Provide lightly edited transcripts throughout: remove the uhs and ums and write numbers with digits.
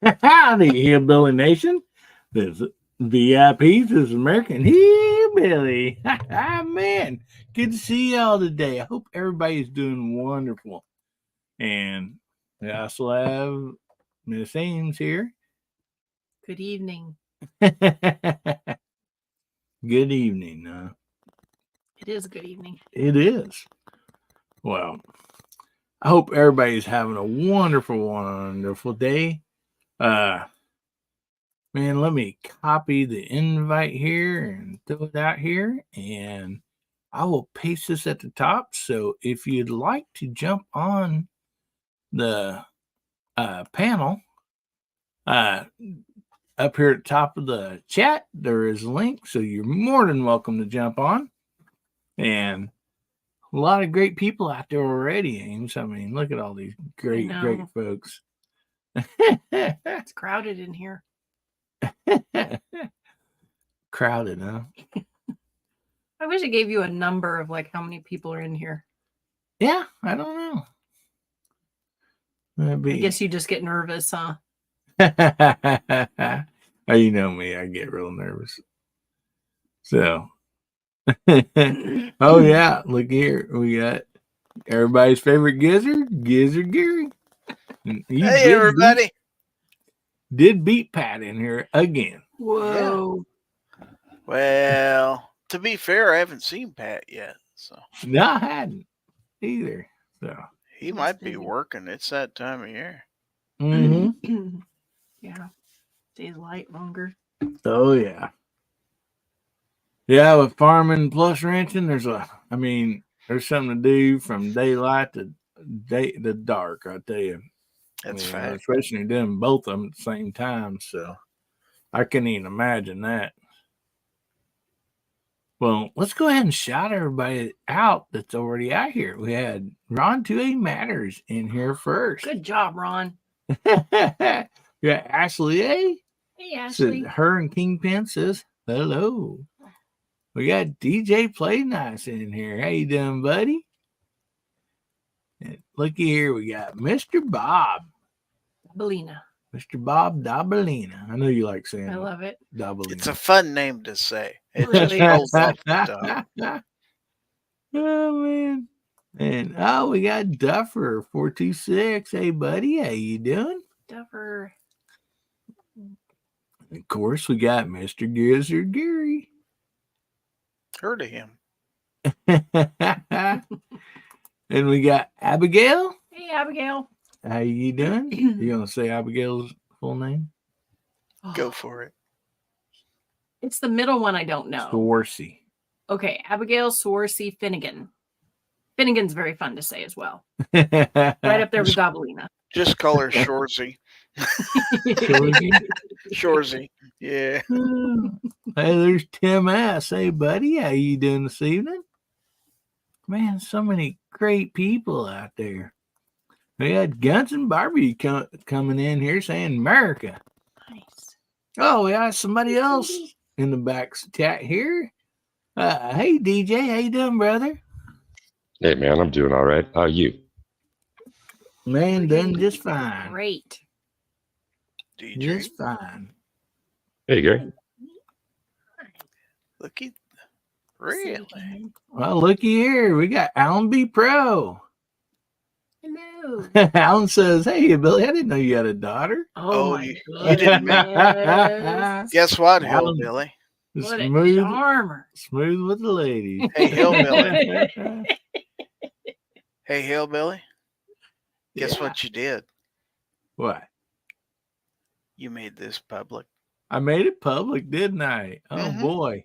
Howdy, Hillbilly Nation. This VIPs is American Hillbilly. Man, good to see y'all today. I hope everybody's doing wonderful. And we also have Miss Ames here. Good evening. Good evening. It is a good evening. It is. Well, I hope everybody's having a wonderful day. Man, let me copy the invite here and throw it out here, and I will paste this at the top. So if you'd like to jump on the panel, up here at the top of the chat, there is a link, so you're more than welcome to jump on. And a lot of great people out there already, Ames. I mean, look at all these great folks. It's crowded in here. Crowded, huh? I wish it gave you a number of like how many people are in here. Yeah, I don't know. I guess you just get nervous, huh? Oh, you know me, I get real nervous. So, oh yeah, look here, we got everybody's favorite Gizzard Gary. Hey, everybody. Did beat Pat in here again. Whoa. Yeah. Well, to be fair, I haven't seen Pat yet. So no, I hadn't either. So he might be working. It's that time of year. Mm-hmm. Yeah. Stays light longer. Oh yeah. Yeah, with farming plus ranching, there's something to do from daylight to dark, I tell you. That's fact. Especially doing both of them at the same time. So I can't even imagine that. Well, let's go ahead and shout everybody out that's already out here. We had Ron 2A Matters in here first. Good job, Ron. We got Ashley A. Hey, Ashley. So her and Kingpin says hello. We got DJ Play Nice in here. How you doing, buddy? And looky here, we got Mr. Bob. Dabalina. Mr. Bob Dabalina. I know you like saying I love it. Dabalina. It's a fun name to say. It Really? just rolls off the tongue. Oh, man. And, we got Duffer 426. Hey, buddy, how you doing? Duffer. Of course, we got Mr. Gizzard Gary. Heard of him. And we got Abigail. Hey, Abigail. How you doing? You gonna say Abigail's full name? Go for it. It's the middle one I don't know. Swarsea. Okay, Abigail Swarsea Finnegan. Finnegan's very fun to say as well. Right Right up there with Dabalina. Just call her Shorzy. Shorzy. Yeah. Hey, there's Tim S. Hey, buddy, how you doing this evening? Man, so many great people out there. We had Guns and Barbie coming in here saying America. Nice. Oh, we got somebody else in the back chat here. Hey, DJ, how you doing, brother? Hey, man, I'm doing all right. How are you? Man, doing just fine. Great. DJ. Just fine. Hey, Gary. Looky. Really? Well, looky here. We got Alan B. Pro. Hello. Alan says, hey, Billy, I didn't know you had a daughter. Oh, my you goodness. didn't make Guess what, Hillbilly? What a charmer. Smooth with the ladies. Hey, Hillbilly. Hey, Hillbilly. Guess what you did? What? You made this public. I made it public, didn't I? Oh, boy.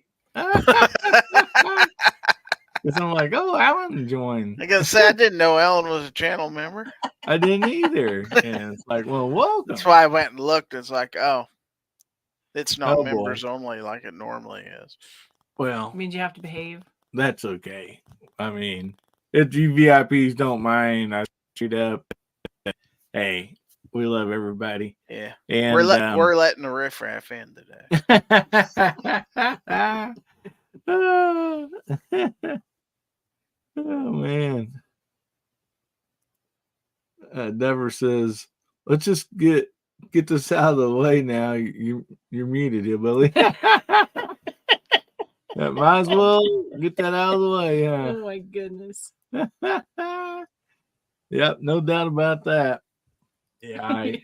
Because I'm like, oh, Alan joined. I gotta say, I didn't know Alan was a channel member. I didn't either. And it's like, well, welcome. That's why I went and looked. It's like, oh, it's not Oh, members boy. only like it normally is. Well, It means you have to behave. that's okay. I mean, if you VIPs don't mind, I shoot up. Hey, we love everybody. Yeah. And We're letting the riffraff in today. Oh, man. Dever says, let's just get get this out of the way now. You're muted, Hillbilly. Might as well get that out of the way, huh? Oh my goodness. Yep, no doubt about that. Yeah,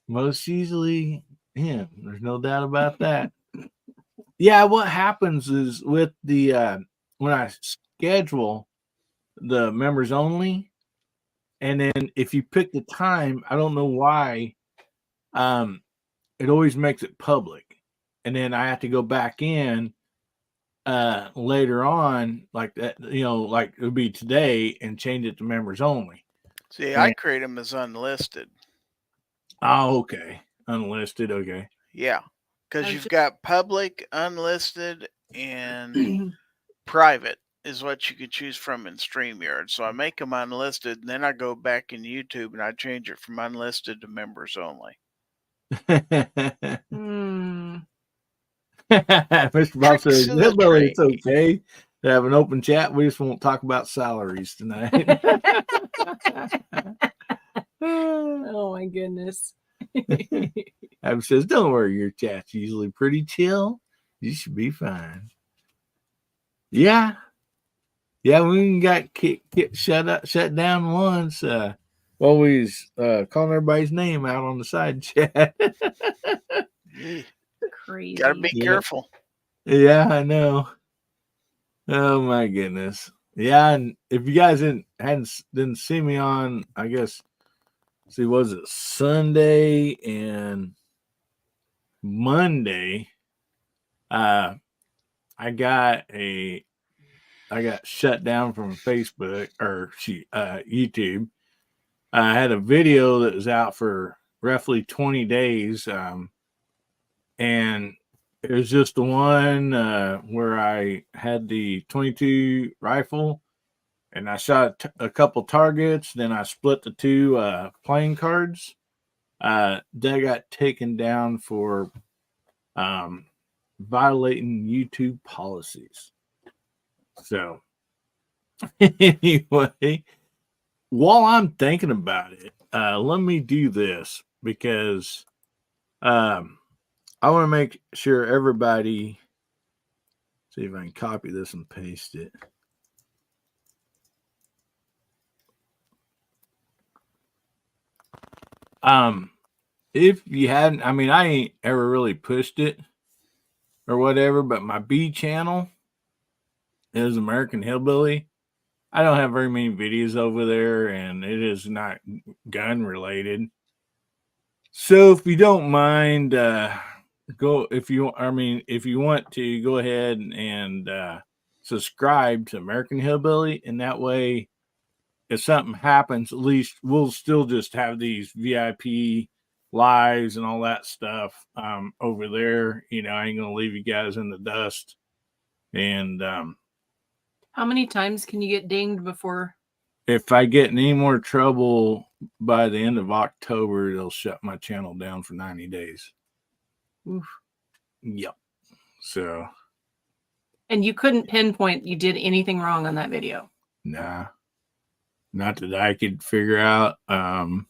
most easily him. There's no doubt about that. Yeah, what happens is with the when I schedule the members only, and then if you pick the time, I don't know why, it always makes it public, and then I have to go back in later on, like that, like it would be today, and change it to members only. See, I create them as unlisted. Oh, okay. Unlisted, okay. Yeah, because you've got public, unlisted, and private is what you could choose from in StreamYard. So I make them unlisted, and then I go back in YouTube and I change it from unlisted to members only. Mr. Bob says, Hillbilly, it's okay to have an open chat. We just won't talk about salaries tonight. Oh my goodness. Abby says, don't worry, your chat's usually pretty chill. You should be fine. Yeah. Yeah, we got shut down once. While we was calling everybody's name out on the side chat. Crazy. Gotta be careful. Yeah, I know. Oh my goodness. Yeah, and if you guys didn't see me on, I guess, was it Sunday and Monday? I got shut down from Facebook or YouTube. I had a video that was out for roughly 20 days. And it was just the one where I had the 22 rifle and I shot a couple targets. Then I split the two playing cards. They got taken down for violating YouTube policies. So anyway, while I'm thinking about it, let me do this because I want to make sure everybody, see if I can copy this and paste it. If you hadn't, I mean, I ain't ever really pushed it or whatever, but my B channel is American Hillbilly. I don't have very many videos over there, and it is not gun related. So if you don't mind, if you want to, go ahead and subscribe to American Hillbilly, and that way, if something happens, at least we'll still just have these VIP lives and all that stuff over there. I ain't gonna leave you guys in the dust. And how many times can you get dinged before? If I get in any more trouble by the end of October, they'll shut my channel down for 90 days. Oof. Yep. So. And you couldn't pinpoint you did anything wrong on that video? Nah. Not that I could figure out. And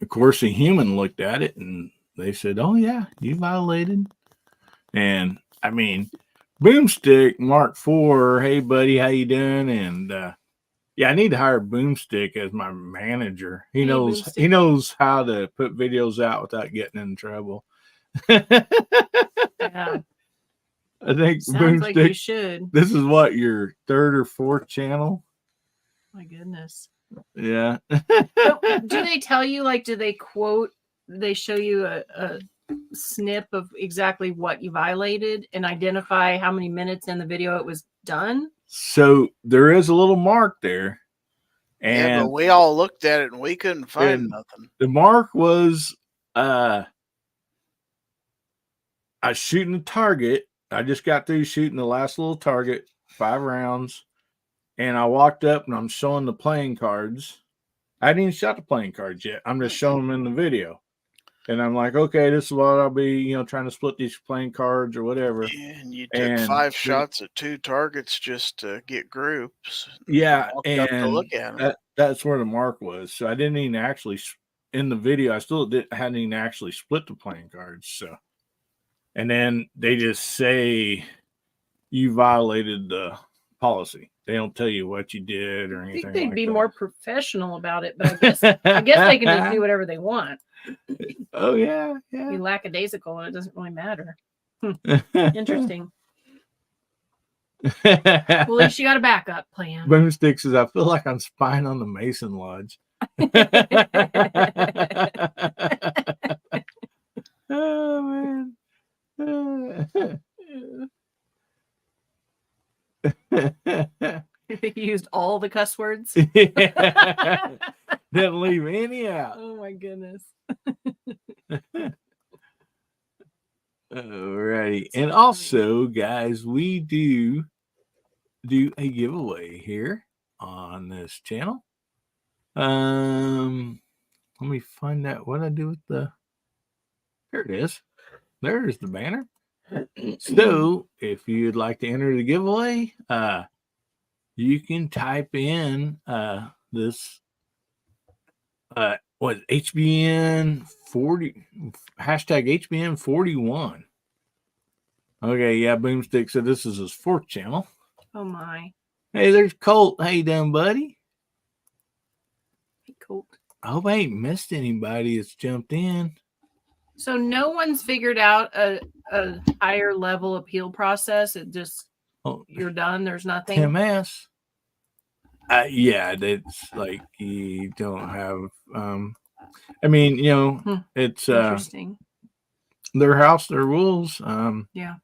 of course, a human looked at it and they said, oh, yeah, you violated. And I mean, Boomstick Mark IV, hey, buddy, how you doing? And yeah, I need to hire Boomstick as my manager. He knows how to put videos out without getting in trouble. Yeah. I think sounds Boomstick, like you should. This is what, your third or fourth channel? My goodness. Yeah. Do they tell you, like, do they show you a snip of exactly what you violated and identify how many minutes in the video it was done? So there is a little mark there. And yeah, but we all looked at it and we couldn't find nothing. The mark was I was shooting a target. I just got through shooting the last little target, 5 rounds. And I walked up and I'm showing the playing cards. I hadn't even shot the playing cards yet. I'm just showing them in the video. And I'm like, okay, this is what I'll be, trying to split these playing cards or whatever. And you took 5 shots at 2 targets just to get groups. Yeah, and to look at them. That's where the mark was. So I didn't even actually in the video, I still hadn't even actually split the playing cards. So, and then they just say you violated the policy. They don't tell you what you did or I anything. think they'd like be that. more professional about it, but I guess they can just do whatever they want. Oh yeah, Be yeah. lackadaisical, and it doesn't really matter. Interesting. Well, at least you got a backup plan. Boomstick says, I feel like I'm spying on the Mason Lodge. Oh man. They used all the cuss words. Didn't leave any out. Oh my goodness. Alrighty. And also, guys, we do a giveaway here on this channel. Let me find out what I do with the. There it is. There's the banner. So, if you'd like to enter the giveaway, you can type in this what HBN 40 hashtag HBN 41. Okay, yeah, Boomstick said this is his 4th channel. Oh my. Hey, there's Colt. How you doing, buddy? Hey, Colt. I hope I ain't missed anybody that's jumped in. So no one's figured out a higher level appeal process. It just you're done. There's nothing. Tim S. Yeah, that's like you don't have. I mean, you know, it's interesting. Their house, their rules. Yeah.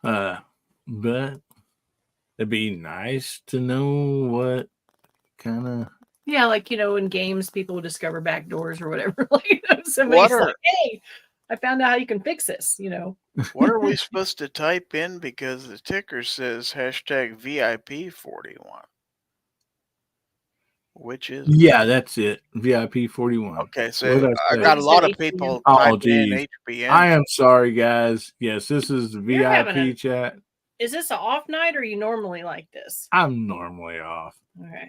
But it'd be nice to know what kind of. Yeah, like, you know, in games, people discover back doors or whatever. Like, somebody's like, hey, I found out how you can fix this, you know. What are we supposed to type in? Because the ticker says hashtag VIP 41. Which is? Yeah, that's it. VIP 41. Okay, so I got a lot of people typing in HBN. I am sorry, guys. Yes, this is the VIP chat. Is this an off night or are you normally like this? I'm normally off. Okay.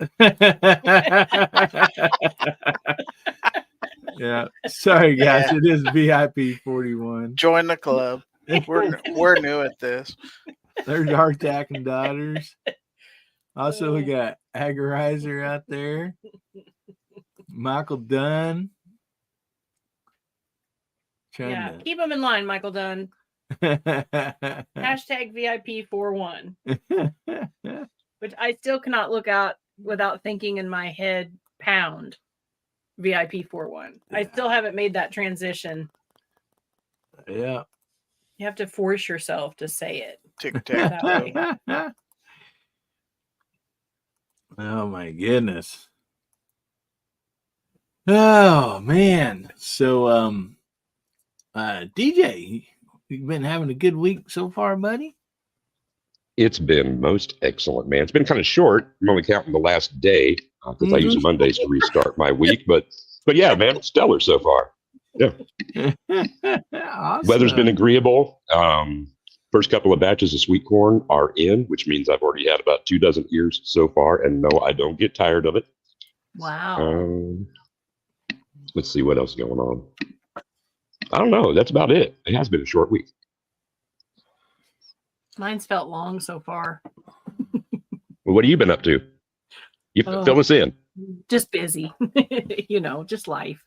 Yeah. Sorry, guys. Yeah. It is VIP 41. Join the club. We're new at this. There's our Tack and Daughters. Also, we got Agorizer out there. Michael Dunn. Yeah, keep them in line, Michael Dunn. Hashtag VIP 41. Which I still cannot look out without thinking in my head, pound VIP 41. Yeah. I still haven't made that transition. Yeah. You have to force yourself to say it. Tic-tac. Oh my goodness. Oh man. So DJ, you've been having a good week so far, buddy? It's been most excellent, man. It's been kind of short. I'm only counting the last day because I use Mondays to restart my week. But yeah, man, stellar so far. Yeah. Awesome. Weather's been agreeable. First couple of batches of sweet corn are in, which means I've already had about 2 dozen ears so far. And no, I don't get tired of it. Wow. Let's see what else is going on. I don't know. That's about it. It has been a short week. Mine's felt long so far. Well, what have you been up to? You fill us in. Just busy. You know, just life.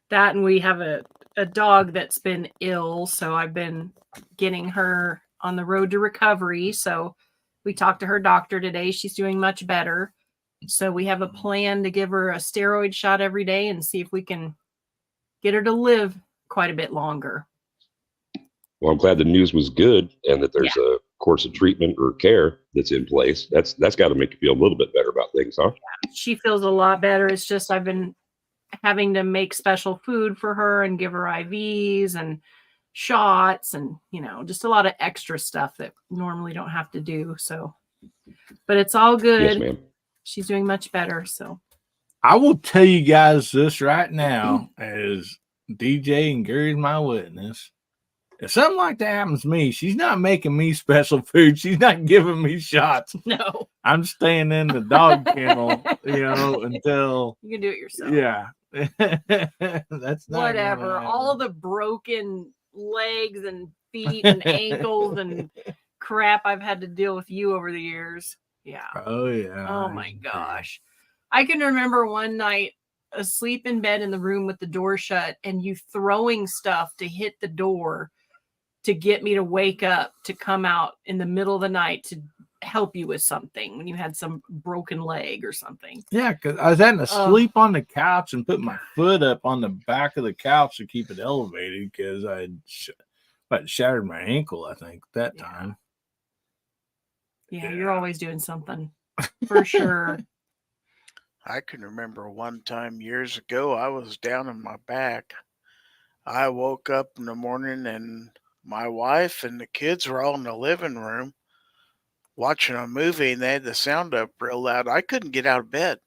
That, and we have a dog that's been ill, so I've been getting her on the road to recovery. So we talked to her doctor today. She's doing much better. So we have a plan to give her a steroid shot every day and see if we can get her to live quite a bit longer. Well, I'm glad the news was good and that there's a course of treatment or care that's in place. That's got to make you feel a little bit better about things, huh? Yeah, she feels a lot better. It's just I've been having to make special food for her and give her IVs and shots and, you know, just a lot of extra stuff that normally don't have to do. So, but it's all good. Yes, ma'am. She's doing much better. So I will tell you guys this right now as DJ and Gary's my witness. If something like that happens to me, she's not making me special food. She's not giving me shots. No. I'm staying in the dog kennel, until You can do it yourself. yeah. That's not Whatever. All the broken legs and feet and ankles and crap I've had to deal with you over the years. Yeah. Oh yeah. Oh my gosh. I can remember one night asleep in bed in the room with the door shut and you throwing stuff to hit the door to get me to wake up to come out in the middle of the night to help you with something when you had some broken leg or something. Yeah, because I was having to sleep on the couch and put my foot up on the back of the couch to keep it elevated because I had shattered my ankle, I think, that time. Yeah, you're always doing something for sure. I can remember one time years ago, I was down in my back. I woke up in the morning and my wife and the kids were all in the living room watching a movie and they had the sound up real loud. I couldn't get out of bed.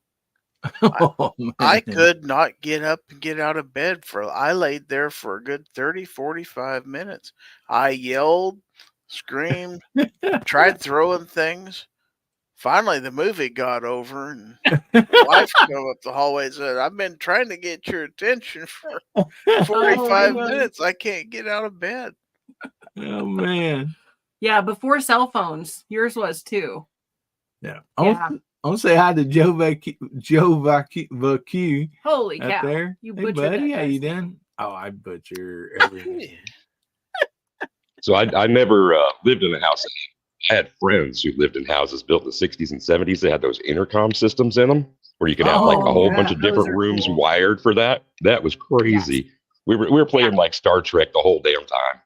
Oh, man. I could not get up and get out of bed I laid there for a good 30, 45 minutes. I yelled, screamed, tried throwing things. Finally, the movie got over, and my wife came up the hallway and said, I've been trying to get your attention for 45 minutes. I can't get out of bed. Oh, man. Yeah, before cell phones. Yours was too. Yeah. I'm going to say hi to Joe Vacu. Holy out cow. there. You Hey, butchered buddy, that how you guy's doing? Oh, I butcher everything. So I never lived in a house. I had friends who lived in houses built in the 60s and 70s. They had those intercom systems in them where you could have like a whole bunch of those different are rooms cool. wired for that. That was crazy. Yes. We were playing like Star Trek the whole damn time.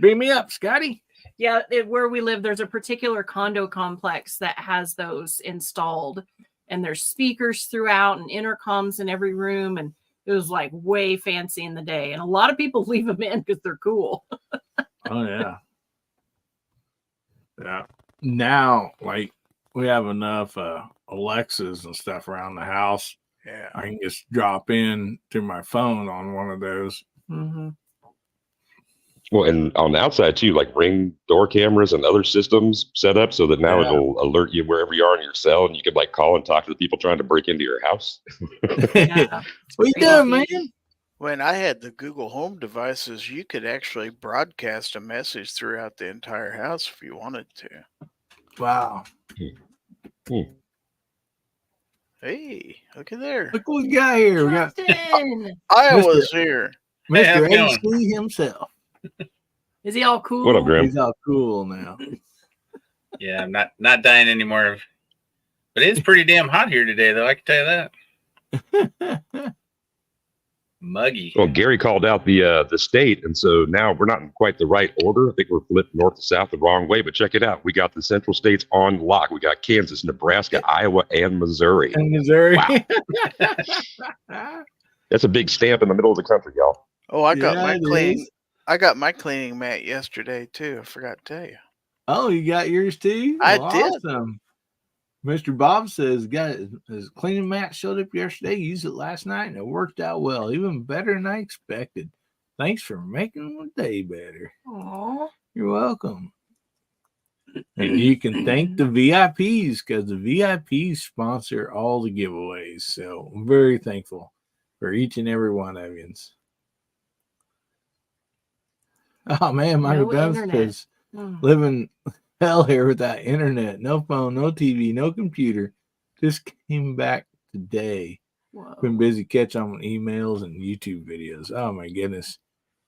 Bring me up, Scotty. Yeah, where we live, there's a particular condo complex that has those installed, and there's speakers throughout and intercoms in every room, and it was like way fancy in the day. And a lot of people leave them in because they're cool. Oh yeah. Yeah. Now, like, we have enough Alexas and stuff around the house. Yeah. I can just drop in through my phone on one of those. Mm-hmm. Well, and on the outside too, like Ring door cameras and other systems set up so that now it'll alert you wherever you are in your cell, and you could like call and talk to the people trying to break into your house. Yeah. What you doing, man? When I had the Google Home devices, you could actually broadcast a message throughout the entire house if you wanted to. Wow. Hey, look at there. Look what we got here. We got Justin! I Mr. was here. Hey, how's Mr. it going? AC himself. Is he all cool? What up, Graham? He's all cool now. Yeah, I'm not dying anymore. But it's pretty damn hot here today, though. I can tell you that. Muggy. Well, Gary called out the state, and so now we're not in quite the right order. I think we're flipped north to south the wrong way, but check it out. We got the central states on lock. We got Kansas, Nebraska, Iowa, and Missouri. In Missouri. Wow. That's a big stamp in the middle of the country, y'all. Oh, I got Yeah, my it cleaning. is. I got my cleaning mat yesterday too. I forgot to tell you. Oh, you got yours too? I Well, did. Awesome. Mr. Bob says got his cleaning mat showed up yesterday. Used it last night and it worked out well, even better than I expected. Thanks for making my day better. Aw. You're welcome. And you can thank the VIPs because the VIPs sponsor all the giveaways. So I'm very thankful for each and every one of you. Oh man, my No goodness, internet. because living hell here without internet, no phone, no TV, no computer. Just came back today. Whoa. Been busy catching on emails and YouTube videos. Oh my goodness.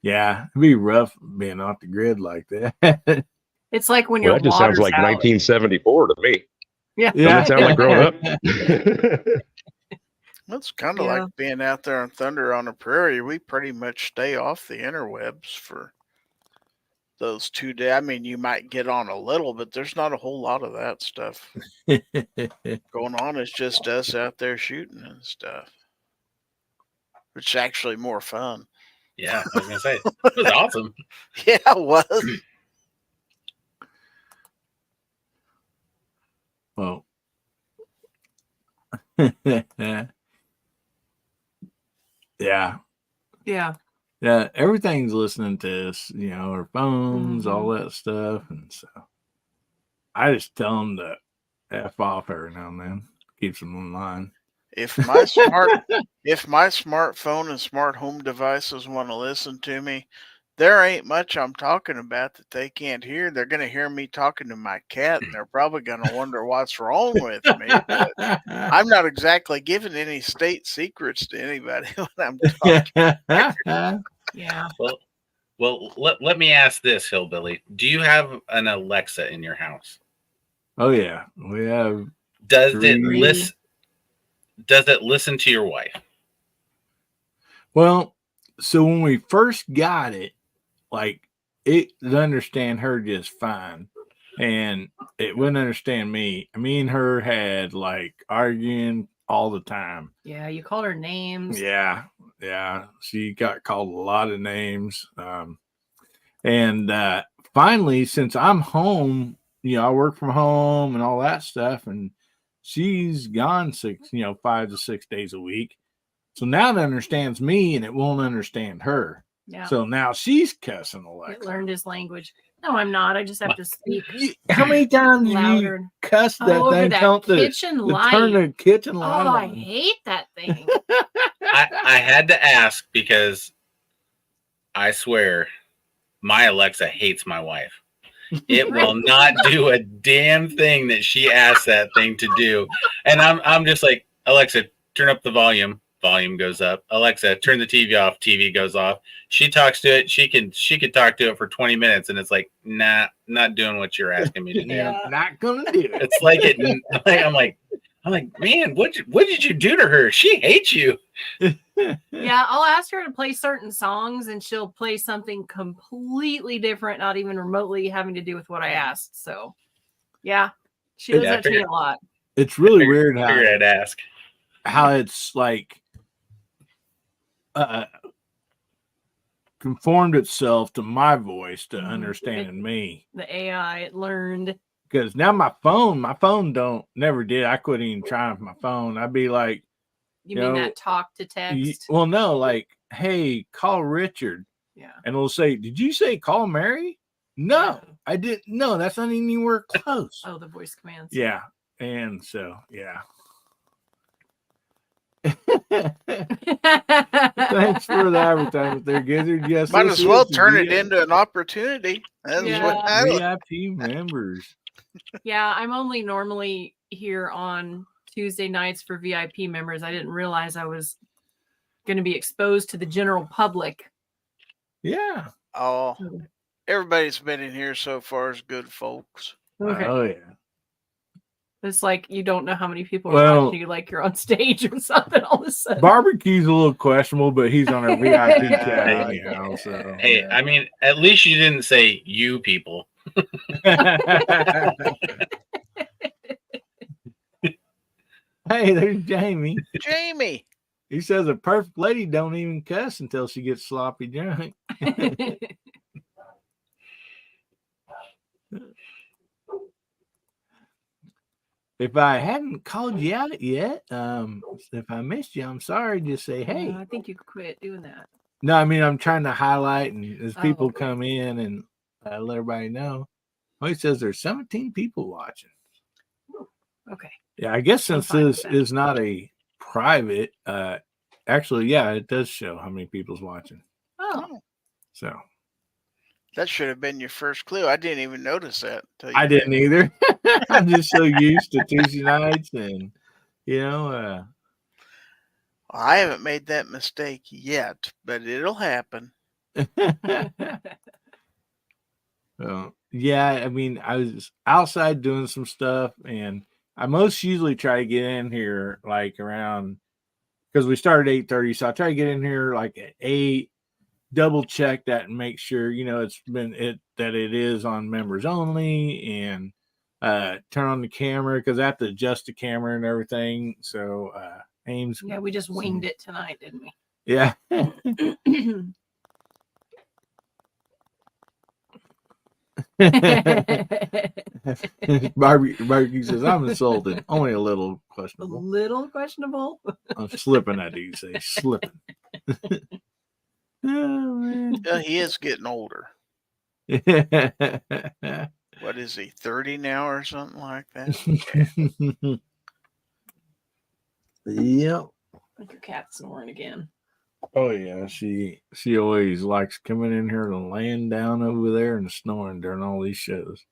Yeah, it'd be rough being off the grid like that. It's like when Well, your that just sounds water's like out. 1974 to me. Yeah. Doesn't that sound like growing up? It's kind of Yeah. like being out there on Thunder on the Prairie. We pretty much stay off the interwebs for those 2 days. I mean, you might get on a little, but there's not a whole lot of that stuff going on. It's just us out there shooting and stuff, which is actually more fun. Yeah, I was gonna say it was awesome. Yeah, it was. Well, yeah. Yeah. Yeah, everything's listening to us, you know, our phones, all that stuff. And so I just tell them to F off every now and then. Keeps them in line. If my smartphone and smart home devices want to listen to me, there ain't much I'm talking about that they can't hear. They're going to hear me talking to my cat, and they're probably going to wonder what's wrong with me. But I'm not exactly giving any state secrets to anybody when I'm talking. Yeah. Well, let me ask this, Hillbilly. Do you have an Alexa in your house? Oh yeah, we have. Does Three. it listen to your wife? Well, so when we first got it, like it would understand her just fine, and it wouldn't understand me. Me and her had like arguing all the time. Yeah, you called her names. Yeah. She got called a lot of names. And finally, since I'm home, you know, I work from home and all that stuff, and she's gone 5 to 6 days a week. So now it understands me and it won't understand her. Yeah. So now she's cussing It Alexa. learned his language. No, I'm not. I just have to speak How many times have louder. you cussed that over thing? that Count kitchen light. turn the kitchen light Oh, I on. hate that thing. I had to ask because I swear my Alexa hates my wife. It will not do a damn thing that she asks that thing to do. And I'm just like, Alexa, turn up the volume. Volume goes up. Alexa, turn the TV off. TV goes off. She talks to it. She could talk to it for 20 minutes, and it's like, nah, not doing what you're asking me to do. Yeah. Not gonna do it. It's like it. I'm like, man, what did you do to her? She hates you. Yeah, I'll ask her to play certain songs, and she'll play something completely different, not even remotely having to do with what I asked. So, yeah, she does that to me a lot. It's really weird I'd ask how it's like conformed itself to my voice to understanding me. The AI, it learned. Because now my phone never did. I couldn't even try with my phone. I'd be like, You mean that talk to text? Well, no, like, hey, call Richard. Yeah. And it'll say, did you say call Mary? No, I didn't. No, that's not anywhere close. Oh, the voice commands. Yeah. And so, yeah. Thanks for the advertisement there, Gizzard. Yes, Might as well turn it into an opportunity. That's what VIP members. Yeah, I'm only normally here on Tuesday nights for VIP members. I didn't realize I was going to be exposed to the general public. Yeah. Oh, everybody's been in here so far is good folks. Okay. Oh, yeah. It's like you don't know how many people are watching you, like you're on stage or something all of a sudden. Barbecue's a little questionable, but he's on our VIP chat anyhow. So. Hey, I mean, at least you didn't say you people. Hey, there's Jamie. Jamie. He says a perfect lady don't even cuss until she gets sloppy drunk. If I hadn't called you out yet, if I missed you, I'm sorry. Just say, hey. I think you could quit doing that. No, I mean, I'm trying to highlight, and as people come in and let everybody know. Oh, he says there's 17 people watching. Okay. Yeah, I guess since this is not a private, actually, yeah, it does show how many people's watching. Oh. So. That should have been your first clue. I didn't even notice that. I didn't either. I'm just so used to Tuesday nights and, I haven't made that mistake yet, but it'll happen. Yeah, I mean, I was outside doing some stuff, and I most usually try to get in here like around, because we started at 8:30, so I try to get in here like at 8, double check that and make sure, that it is on members only, and turn on the camera, because I have to adjust the camera and everything. So Ames. Yeah, we just winged it tonight, didn't we? Yeah. Barbecue says, I'm insulted. Only a little questionable. A little questionable? I'm slipping, I do say. Slipping. Oh, man. Yeah, he is getting older. What is he, 30 now or something like that? Yep. I think your cat's snoring again. Oh yeah, she always likes coming in here and laying down over there and snoring during all these shows.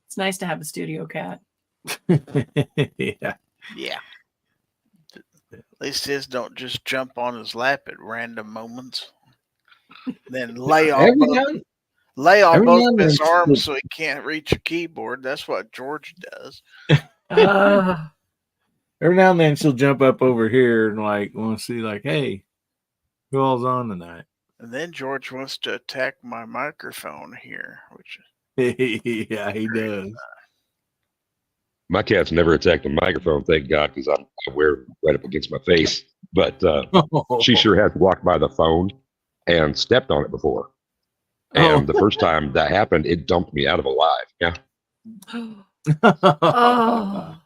It's nice to have a studio cat. Yeah. Yeah. At least his don't just jump on his lap at random moments. Then lay all Every both, now, lay all every both now of and his then arms so he can't reach a keyboard. That's what George does. every now and then she'll jump up over here and like want to see like, hey, who all's on tonight? And then George wants to attack my microphone here, which Yeah, he does. My cat's never attacked a microphone, thank God, because I wear it right up against my face. But she sure has walked by the phone and stepped on it before. And the first time that happened, it dumped me out of alive. Yeah. Oh.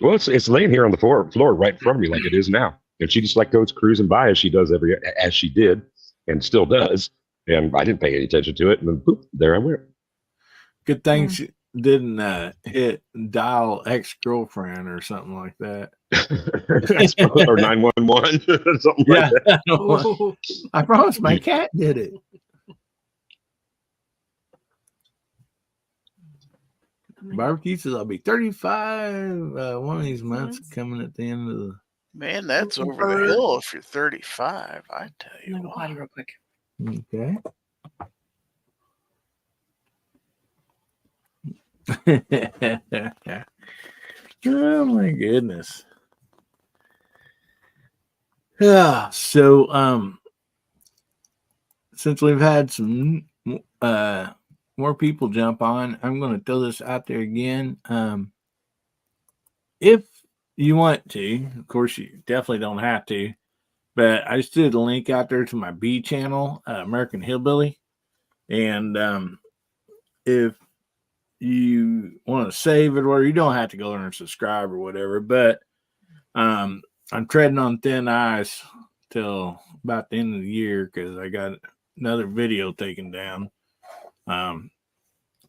Well, it's laying here on the floor right in front of me like it is now. And she just like goes cruising by as she did and still does. And I didn't pay any attention to it. And then boop, there I went. Good thing she didn't hit dial ex-girlfriend or something like that. Or 911, something like that. Oh. I promise my cat did it. Barbecue says I'll be 35 one of these months coming at the end of the... man, that's over the hill if you're 35. I tell you I'm gonna go potty what. real quick. Okay. Oh my goodness. Yeah, so since we've had some more people jump on, I'm going to throw this out there again. If you want to, of course, you definitely don't have to, but I just did a link out there to my B channel, American Hillbilly. And if you want to save it, or you don't have to go there and subscribe or whatever, but I'm treading on thin ice till about the end of the year because I got another video taken down.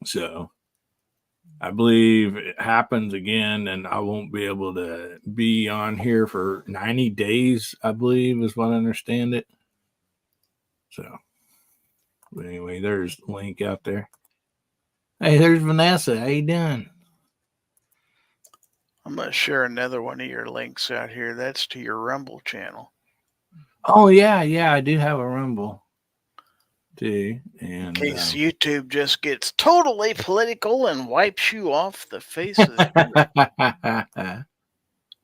So I believe it happens again, and I won't be able to be on here for 90 days, I believe is what I understand it. So, but anyway, there's the link out there. Hey, there's Vanessa. How you doing? I'm going to share another one of your links out here. That's to your Rumble channel. Oh, yeah. I do have a Rumble too. And, in case YouTube just gets totally political and wipes you off the face of the earth.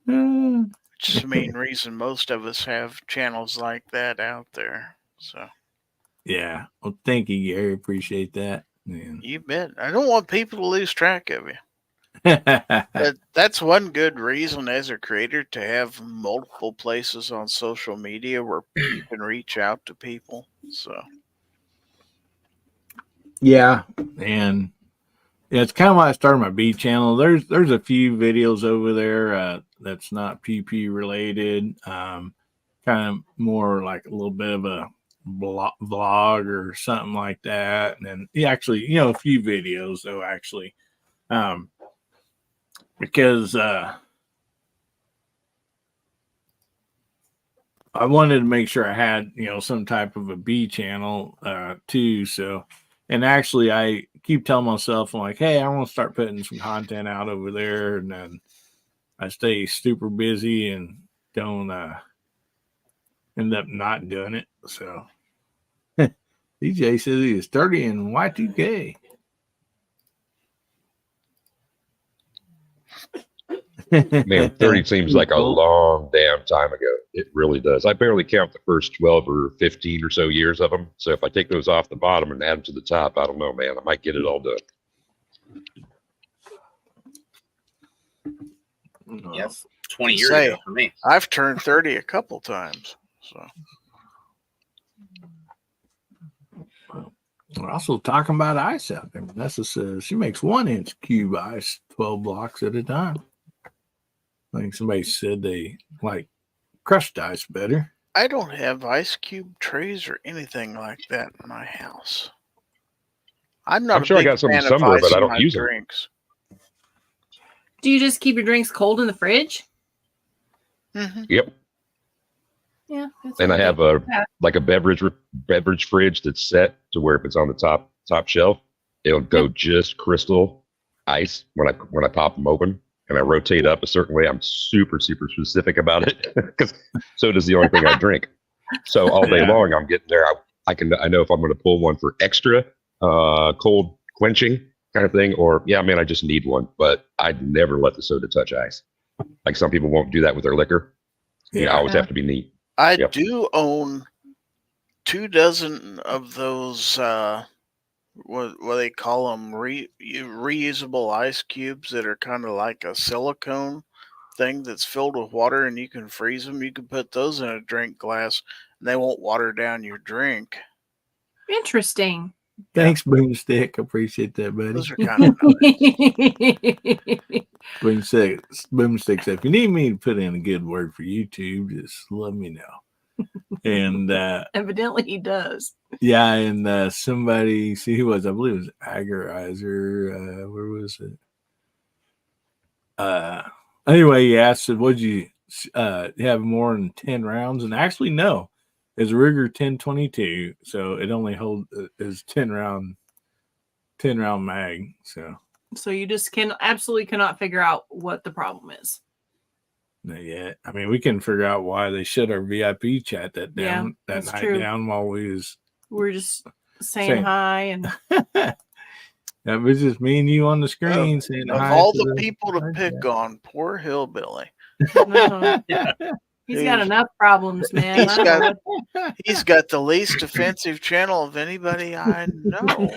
Which is the main reason most of us have channels like that out there. So, yeah. Well, thank you, Gary. Appreciate that. Yeah. You bet. I don't want people to lose track of you. But that's one good reason as a creator to have multiple places on social media where you can reach out to people. So, yeah, and yeah, it's kind of why I started my B channel. There's a few videos over there that's not PP related, kind of more like a little bit of a vlog or something like that. And then actually, a few videos though, actually, because I wanted to make sure I had, some type of a B channel too. So, and actually I keep telling myself, I'm like, hey, I want to start putting some content out over there. And then I stay super busy and don't end up not doing it. So DJ says he is 30 in Y2K. Man, 30 seems like a long damn time ago. It really does. I barely count the first 12 or 15 or so years of them. So if I take those off the bottom and add them to the top, I don't know, man. I might get it all done. Yes, 20 years ago for me. I've turned 30 a couple times. So we're also talking about ice out there. Vanessa says she makes 1-inch cube ice 12 blocks at a time. I think somebody said they like crushed ice better. I don't have ice cube trays or anything like that in my house. I'm not I'm a sure I big got some fan of somewhere, but ice I in don't my use them. drinks. Do you just keep your drinks cold in the fridge? Mm-hmm. Yep. Yeah. That's And I what have do. a beverage fridge that's set to where if it's on the top shelf, it'll go just crystal ice when I pop them open, and I rotate up a certain way. I'm super specific about it because so does the only thing I drink. So all day Yeah. long I'm getting there. I know if I'm going to pull one for extra cold quenching kind of thing, or yeah, man, I just need one. But I'd never let the soda touch ice. Like some people won't do that with their liquor. You Yeah. always have to be neat. I Yep. do own 24 of those. What they call them? Reusable ice cubes that are kind of like a silicone thing that's filled with water, and you can freeze them. You can put those in a drink glass, and they won't water down your drink. Interesting. Thanks, Boomstick. Appreciate that, buddy. Those are kind of nice. Boomstick said, if you need me to put in a good word for YouTube, just let me know. And Evidently he does. yeah, and somebody, see who was, I believe it was Agorizer. Where was it? Anyway, he asked, would you have more than 10 rounds? And actually, no. It's a Ruger 1022, so it only holds is 10 round mag. So you just absolutely cannot figure out what the problem is. Not yet. I mean, we can figure out why they shut our VIP chat that night down while we're just saying hi and that was just me and you on the screen saying of hi. Of all the people to pick on, poor Hillbilly. He's got enough problems, man. He's got the least offensive channel of anybody I know.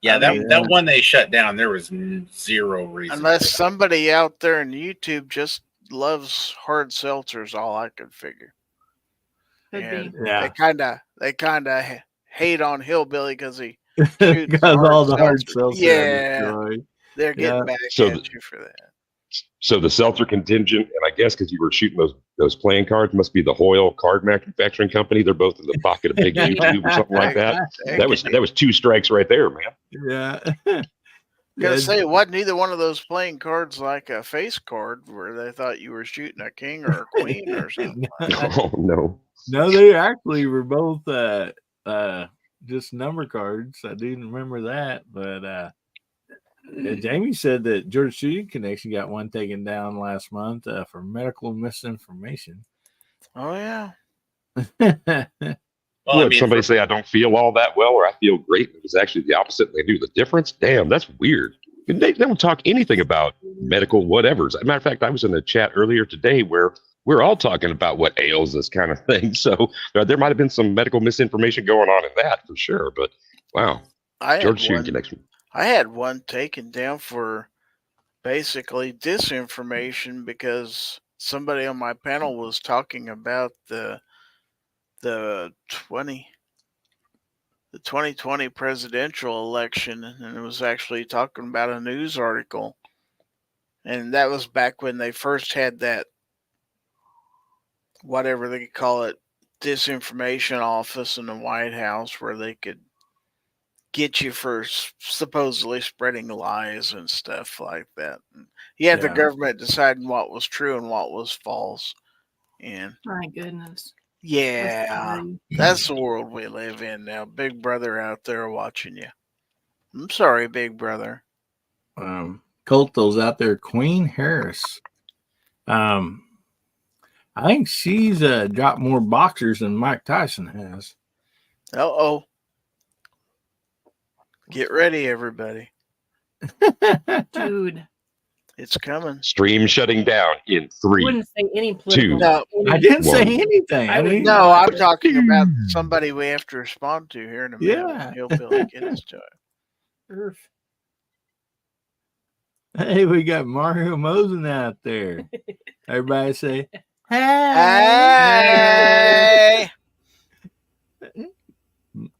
Yeah, that one they shut down, there was zero reason. Unless somebody out there in YouTube just loves hard seltzers, all I could figure. Could be. Yeah. They kind of hate on Hillbilly because he shoots all the hard seltzer. Yeah, they're getting back at you for that. So the seltzer contingent, and I guess because you were shooting those playing cards, must be the Hoyle Card Manufacturing Company. They're both in the pocket of Big YouTube or something like that. That was 2 strikes right there, man. Yeah. Gotta say, it wasn't either one of those playing cards like a face card where they thought you were shooting a king or a queen or something. Oh no. No, they actually were both just number cards. I didn't remember that, but Jamie said that George Shooting Connection got one taken down last month for medical misinformation. Oh yeah. Well, somebody say I don't feel all that well or I feel great. It was actually the opposite. They knew the difference. Damn, that's weird. They don't talk anything about medical whatevers. As a matter of fact, I was in a chat earlier today where we're all talking about what ails this kind of thing. So there might have been some medical misinformation going on in that for sure. But wow, George Shooting Connection. I had one taken down for basically disinformation because somebody on my panel was talking about the 2020 presidential election, and it was actually talking about a news article. And that was back when they first had that, whatever they call it, disinformation office in the White House where they could get you for supposedly spreading lies and stuff like that. And you had the government deciding what was true and what was false. And my goodness. Yeah, that's the world we live in now. Big Brother out there watching you. I'm sorry, Big Brother. Colto's out there. Queen Harris. I think she's dropped more boxers than Mike Tyson has. Uh-oh. Get ready, everybody. Dude. It's coming. Stream shutting down in 3. I wouldn't say any political. No, I didn't say anything. No, I'm talking about somebody we have to respond to here in a minute. Yeah. Hillbilly gets to it. Hey, we got Mario Mosen out there. Everybody say, hey.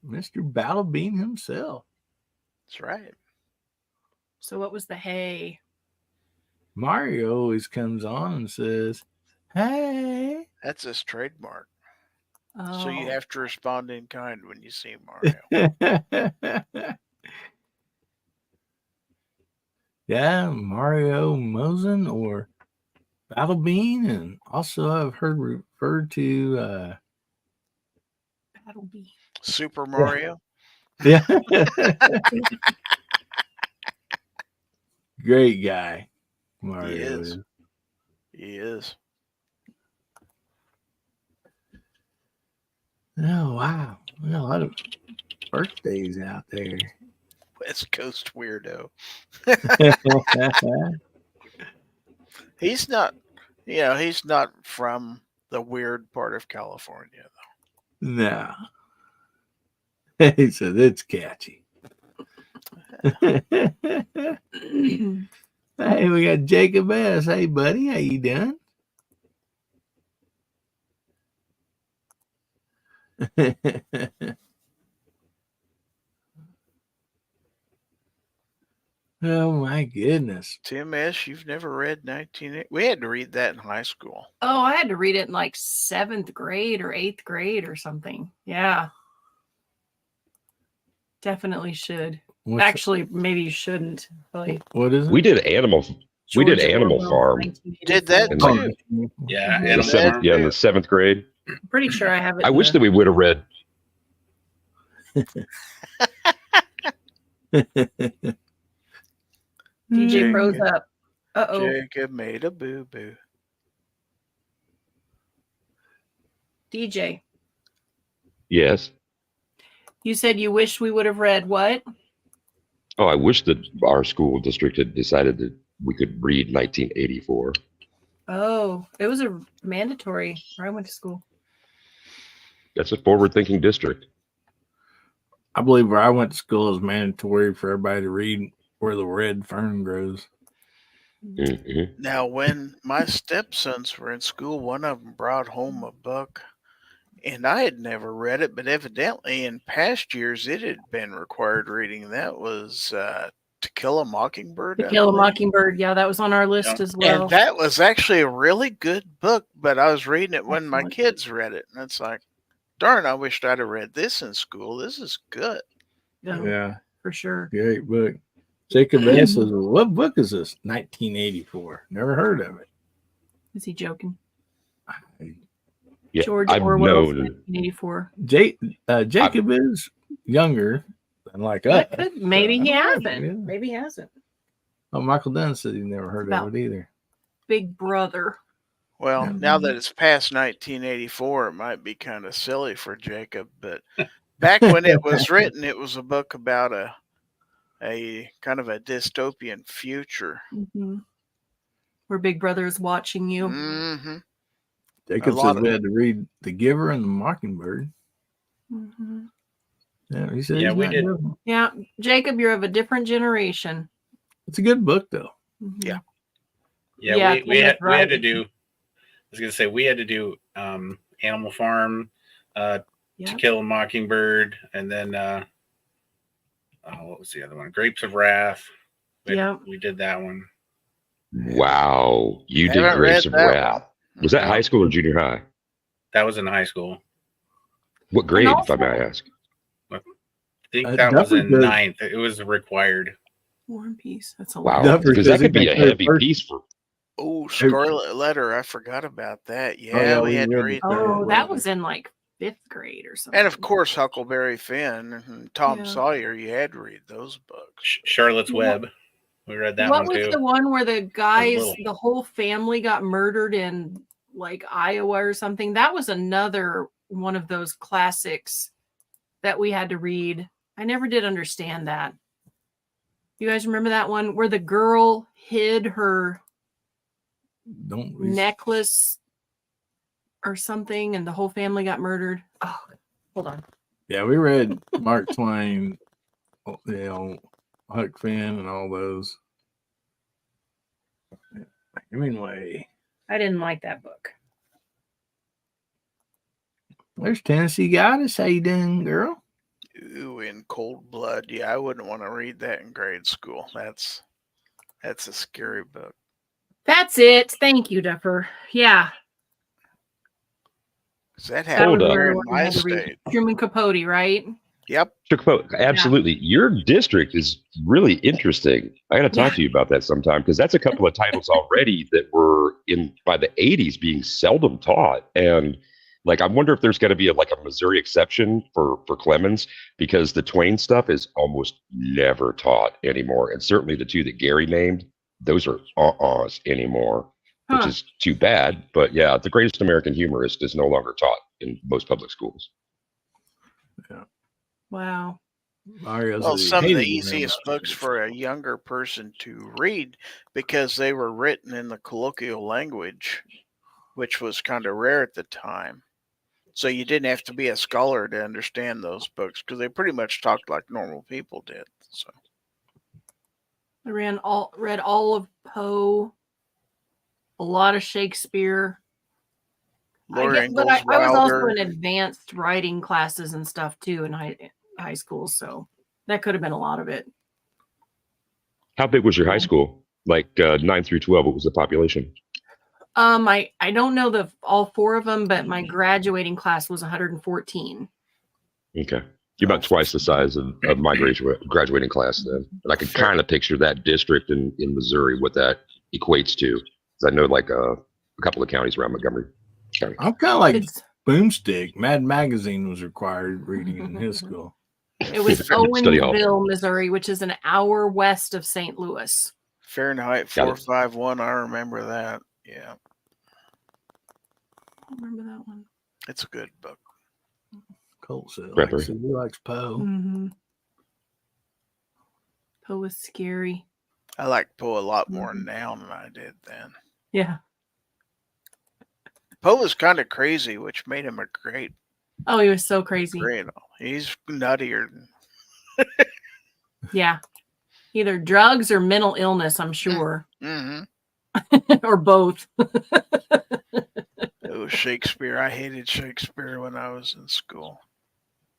Mr. Battlebean himself. That's right. So what was the hey? Mario always comes on and says, Hey. That's his trademark. Oh, So you have to respond in kind when you see Mario. Yeah, Mario Mosen or Battle Bean, and also I've heard referred to that'll be. Super Mario. yeah. Great guy. Mario is. is. He is. Oh wow. Well, a lot of birthdays out there. West Coast weirdo. He's not, he's not from the weird part of California. No. He said it's catchy. Hey, we got Jacob S. Hey, buddy, how you doing? Oh my goodness. Tim S., you've never read 1980? We had to read that in high school. Oh, I had to read it in like 7th grade or 8th grade or something. Yeah. Definitely should. Actually, maybe you shouldn't. Really. What is it? We did Animal Orwell, Farm. 1984. Did that And too. Yeah, in Animal the seventh, Farm. yeah, in the 7th grade. I'm pretty sure I have it. I wish that we would have read. DJ froze up. Uh-oh. Jacob made a boo-boo. DJ, Yes. you said you wish we would have read what? Oh, I wish that our school district had decided that we could read 1984. Oh, it was a mandatory where I went to school. That's a forward-thinking district. I believe where I went to school is mandatory for everybody to read Where the Red Fern Grows. Mm-hmm. Now, when my stepsons were in school, one of them brought home a book, and I had never read it, but evidently in past years it had been required reading. That was To Kill a Mockingbird. To Kill a Mockingbird. Yeah, that was on our list as well. And that was actually a really good book, but I was reading it when my kids read it, and it's like, darn, I wished I'd have read this in school. This is good. Yeah, for sure. Great book. Jacob S. says, what book is this? 1984. Never heard of it. Is he joking? Yeah, George I've Orwell, known. 1984. Jacob is younger than like us. Maybe he I don't hasn't. know. Maybe he hasn't. Oh, Michael Dunn said he never heard of it either. Big Brother. Well, Yeah. now that it's past 1984, it might be kind of silly for Jacob, but back when it was written, it was a book about a kind of a dystopian future. Mm-hmm. Where Big Brother is watching you. Mm-hmm. Jacob says we had to read The Giver and the Mockingbird. Mm-hmm. Yeah, he said Yeah, he's we not did. joking. Yeah, Jacob, you're of a different generation. It's a good book, though. Mm-hmm. Yeah. Yeah, we had to do. I was gonna say we had to do Animal Farm, To Kill a Mockingbird, and then what was the other one? Grapes of Wrath. We did that one. Wow, you did Haven't Grapes read of that Wrath. Was that high school or junior high? That was in high school. What grade, also- if I may ask? I think that was in Duffer says- 9th. It was required. War and Peace. That's a Wow, lot. Duffer because says that could he be a can play heavy first. piece for. Oh, Scarlet Letter. I forgot about that. Yeah, yeah, we we had to read read that. that. Oh, that was in like 5th grade or something. And of course, Huckleberry Finn and Tom Yeah. Sawyer. You had to read those books. Charlotte's Yeah. Web. We read that what one was too. the one where the guys, little. the whole family got murdered in like Iowa or something? That was another one of those classics that we had to read. I never did understand that. You guys remember that one where the girl hid her necklace or something and the whole family got murdered? Oh, hold on. Yeah, we read Mark Twain, Huck Finn and all those. Hemingway. I didn't like that book. There's Tennessee Goddess. How you doing, girl? Ooh, in Cold Blood. Yeah, I wouldn't want to read that in grade school. That's a scary book. That's it. Thank you, Duffer. Yeah. 'Cause that That happened was up. the here other in one I my had to read. state. Truman Capote, right? Yep. Absolutely. Your district is really interesting. I got to talk Yeah. to you about that sometime because that's a couple of titles already that were in by the 80s being seldom taught. And like, I wonder if there's going to be like a Missouri exception for Clemens because the Twain stuff is almost never taught anymore. And certainly the two that Gary named, those are uh-uhs anymore, which Huh. is too bad. But yeah, the greatest American humorist is no longer taught in most public schools. Wow. Mario Well, said he some of the hated the easiest books for a younger person to read because they were written in the colloquial language, which was kind of rare at the time. So you didn't have to be a scholar to understand those books because they pretty much talked like normal people did. So I read all of Poe, a lot of Shakespeare. Laura But Ingalls I was also Wilder. in advanced writing classes and stuff too in high school, so that could have been a lot of it. How big was your high school? Like 9 through 12, what was the population? I don't know all four of them, but my graduating class was 114. Okay. You're about twice the size of my graduating class then. And I could Fair. kind of picture that district in Missouri, what that equates to. Because I know like a couple of counties around Montgomery County. I'm kind of like It's- Boomstick. Mad Magazine was required reading in his school. It was Study hall. Owensville, Missouri, which is an hour west of St. Louis. Fahrenheit Got it. 451. I remember that. Yeah, I don't remember that one. it's a good book. Colt said, Bradbury. he likes Poe. Mm-hmm. Poe was scary. I like Poe a lot more Mhm. now than I did then. Yeah. Poe was kind of crazy, which made him a great. Oh, he was so crazy. He's nuttier. Yeah. Either drugs or mental illness, I'm sure. Mm-hmm. Or both. It was Shakespeare. I hated Shakespeare when I was in school.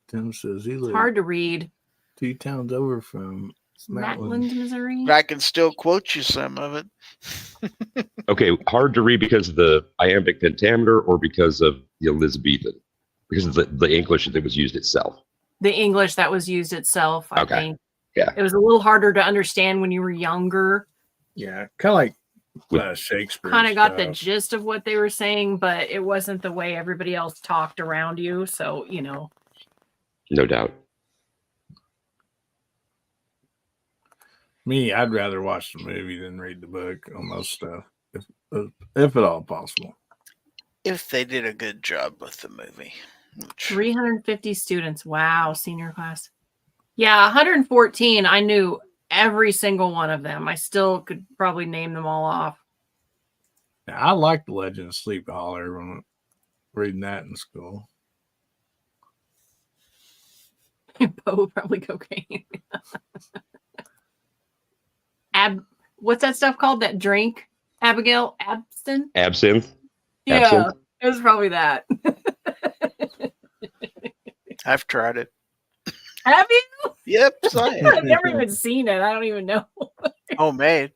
Tim says he It's lived hard to read. 2 towns over from Matland, Missouri. But I can still quote you some of it. Okay, hard to read because of the iambic pentameter or because of the Elizabethan? Because of the English that was used itself. The English that was used itself, I Okay. think. Yeah. It was a little harder to understand when you were younger. Yeah, kind of like Shakespeare. Kind of got the stuff. gist of what they were saying, but it wasn't the way everybody else talked around you. So, No doubt. Me, I'd rather watch the movie than read the book on most stuff, if at all possible. If they did a good job with the movie. 350 students. Wow, senior class. Yeah, 114. I knew every single one of them. I still could probably name them all off. Now, I like the Legend of Sleepy Hollow when reading that in school. Poe, probably cocaine. What's that stuff called? That drink? Abigail? Absinthe? Absinthe? Yeah, Absinthe? it was probably that. I've tried it. Have you? Yep, I have. I've never even seen it. I don't even know. Homemade.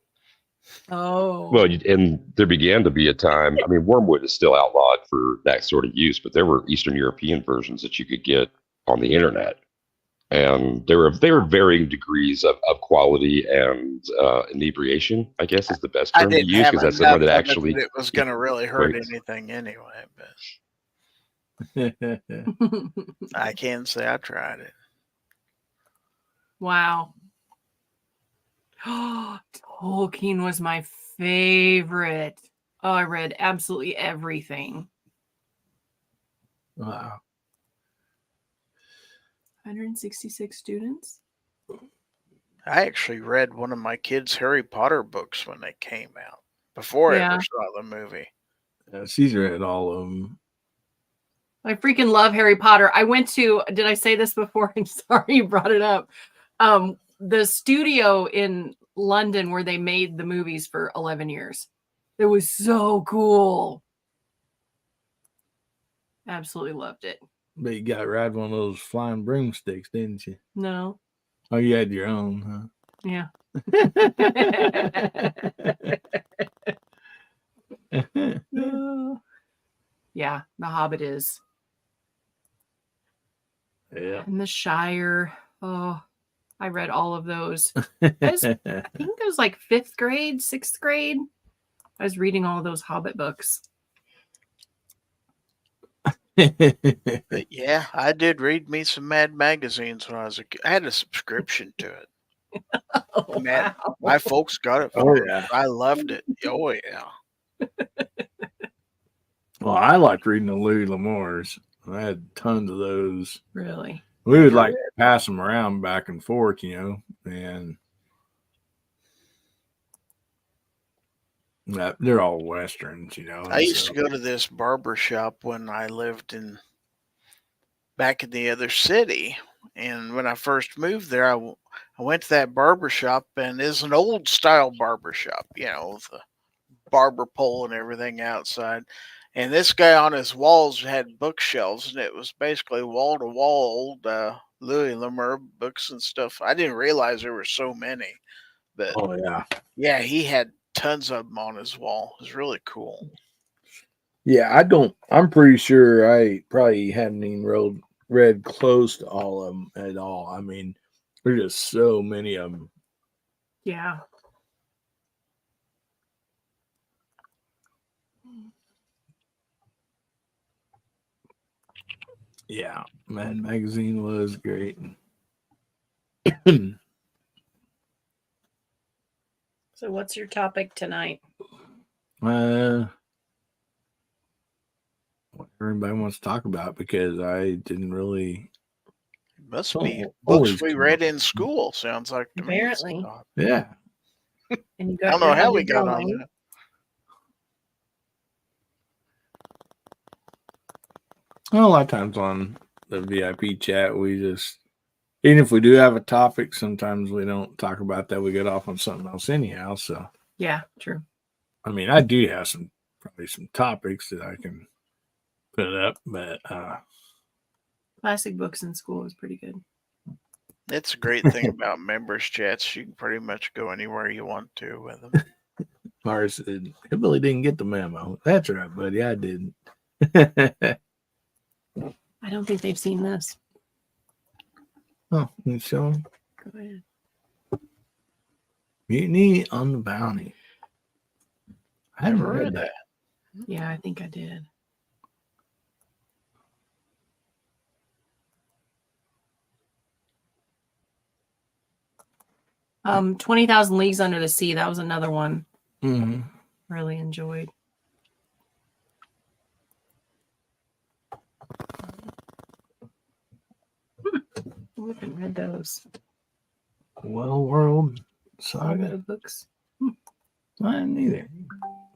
Oh. Well, and there began to be a time, I mean, wormwood is still outlawed for that sort of use, but there were Eastern European versions that you could get on the internet. And there were varying degrees of quality and inebriation, I guess is the best I term to didn't use, have because that's the enough one that of actually. it was going to really hurt Right. anything anyway. But I can say I tried it. Wow. Tolkien was my favorite. Oh, I read absolutely everything. Wow. 166 students. I actually read one of my kids' Harry Potter books when they came out before I Yeah. ever saw the movie. She's read all of them. I freaking love Harry Potter. I went to, did I say this before? I'm sorry you brought it up. The studio in London where they made the movies for 11 years. It was so cool. Absolutely loved it. But you got to ride one of those flying broomsticks, didn't you? No. Oh, you had your own, Yeah. huh? Yeah, The Hobbit is Yeah. And the Shire. Oh, I read all of those. I think it was like 5th grade, 6th grade. I was reading all of those Hobbit books. But yeah, I did read me some Mad magazines when I was a kid. I had a subscription to it. Oh, Mad, wow. my folks got it Oh, for me. yeah. I loved it. Oh yeah. Well, I liked reading the Louis L'Amours. I had tons of those. Really? We would Never like pass them around back and forth, and they're all westerns, I used to go to this barber shop when I lived back in the other city. And when I first moved there, I went to that barber shop, and it's an old style barber shop, with the barber pole and everything outside. And this guy on his walls had bookshelves, and it was basically wall to wall old Louis L'Amour books and stuff. I didn't realize there were so many, but Oh yeah, yeah, he had tons of them on his wall. It was really cool. yeah. I'm pretty sure I probably hadn't even read close to all of them at all. I mean, there's just so many of them. Yeah. Yeah, Mad Magazine was great. So what's your topic tonight? What everybody wants to talk about, because I didn't really. It must be always books we come read up. in school. Sounds like to me. Apparently. Yeah. And you I got don't know your how we head got on going. that. Well, a lot of times on the VIP chat, we just, even if we do have a topic, sometimes we don't talk about that. We get off on something else anyhow. So, Yeah, true. I mean, I do have probably some topics that I can put up, but Classic books in school is pretty good. It's a great thing about members chats. You can pretty much go anywhere you want to with them. Mars said, Hillbilly didn't get the memo. That's right, buddy. I didn't. I don't think they've seen this. Oh, you show them? Go ahead. Mutiny on the Bounty. I haven't Never read read that. Yeah, I think I did. Um, 20,000 Leagues Under the Sea. That was another one. Mm-hmm. Really enjoyed. I haven't read those. Well World Saga. Books. I didn't either.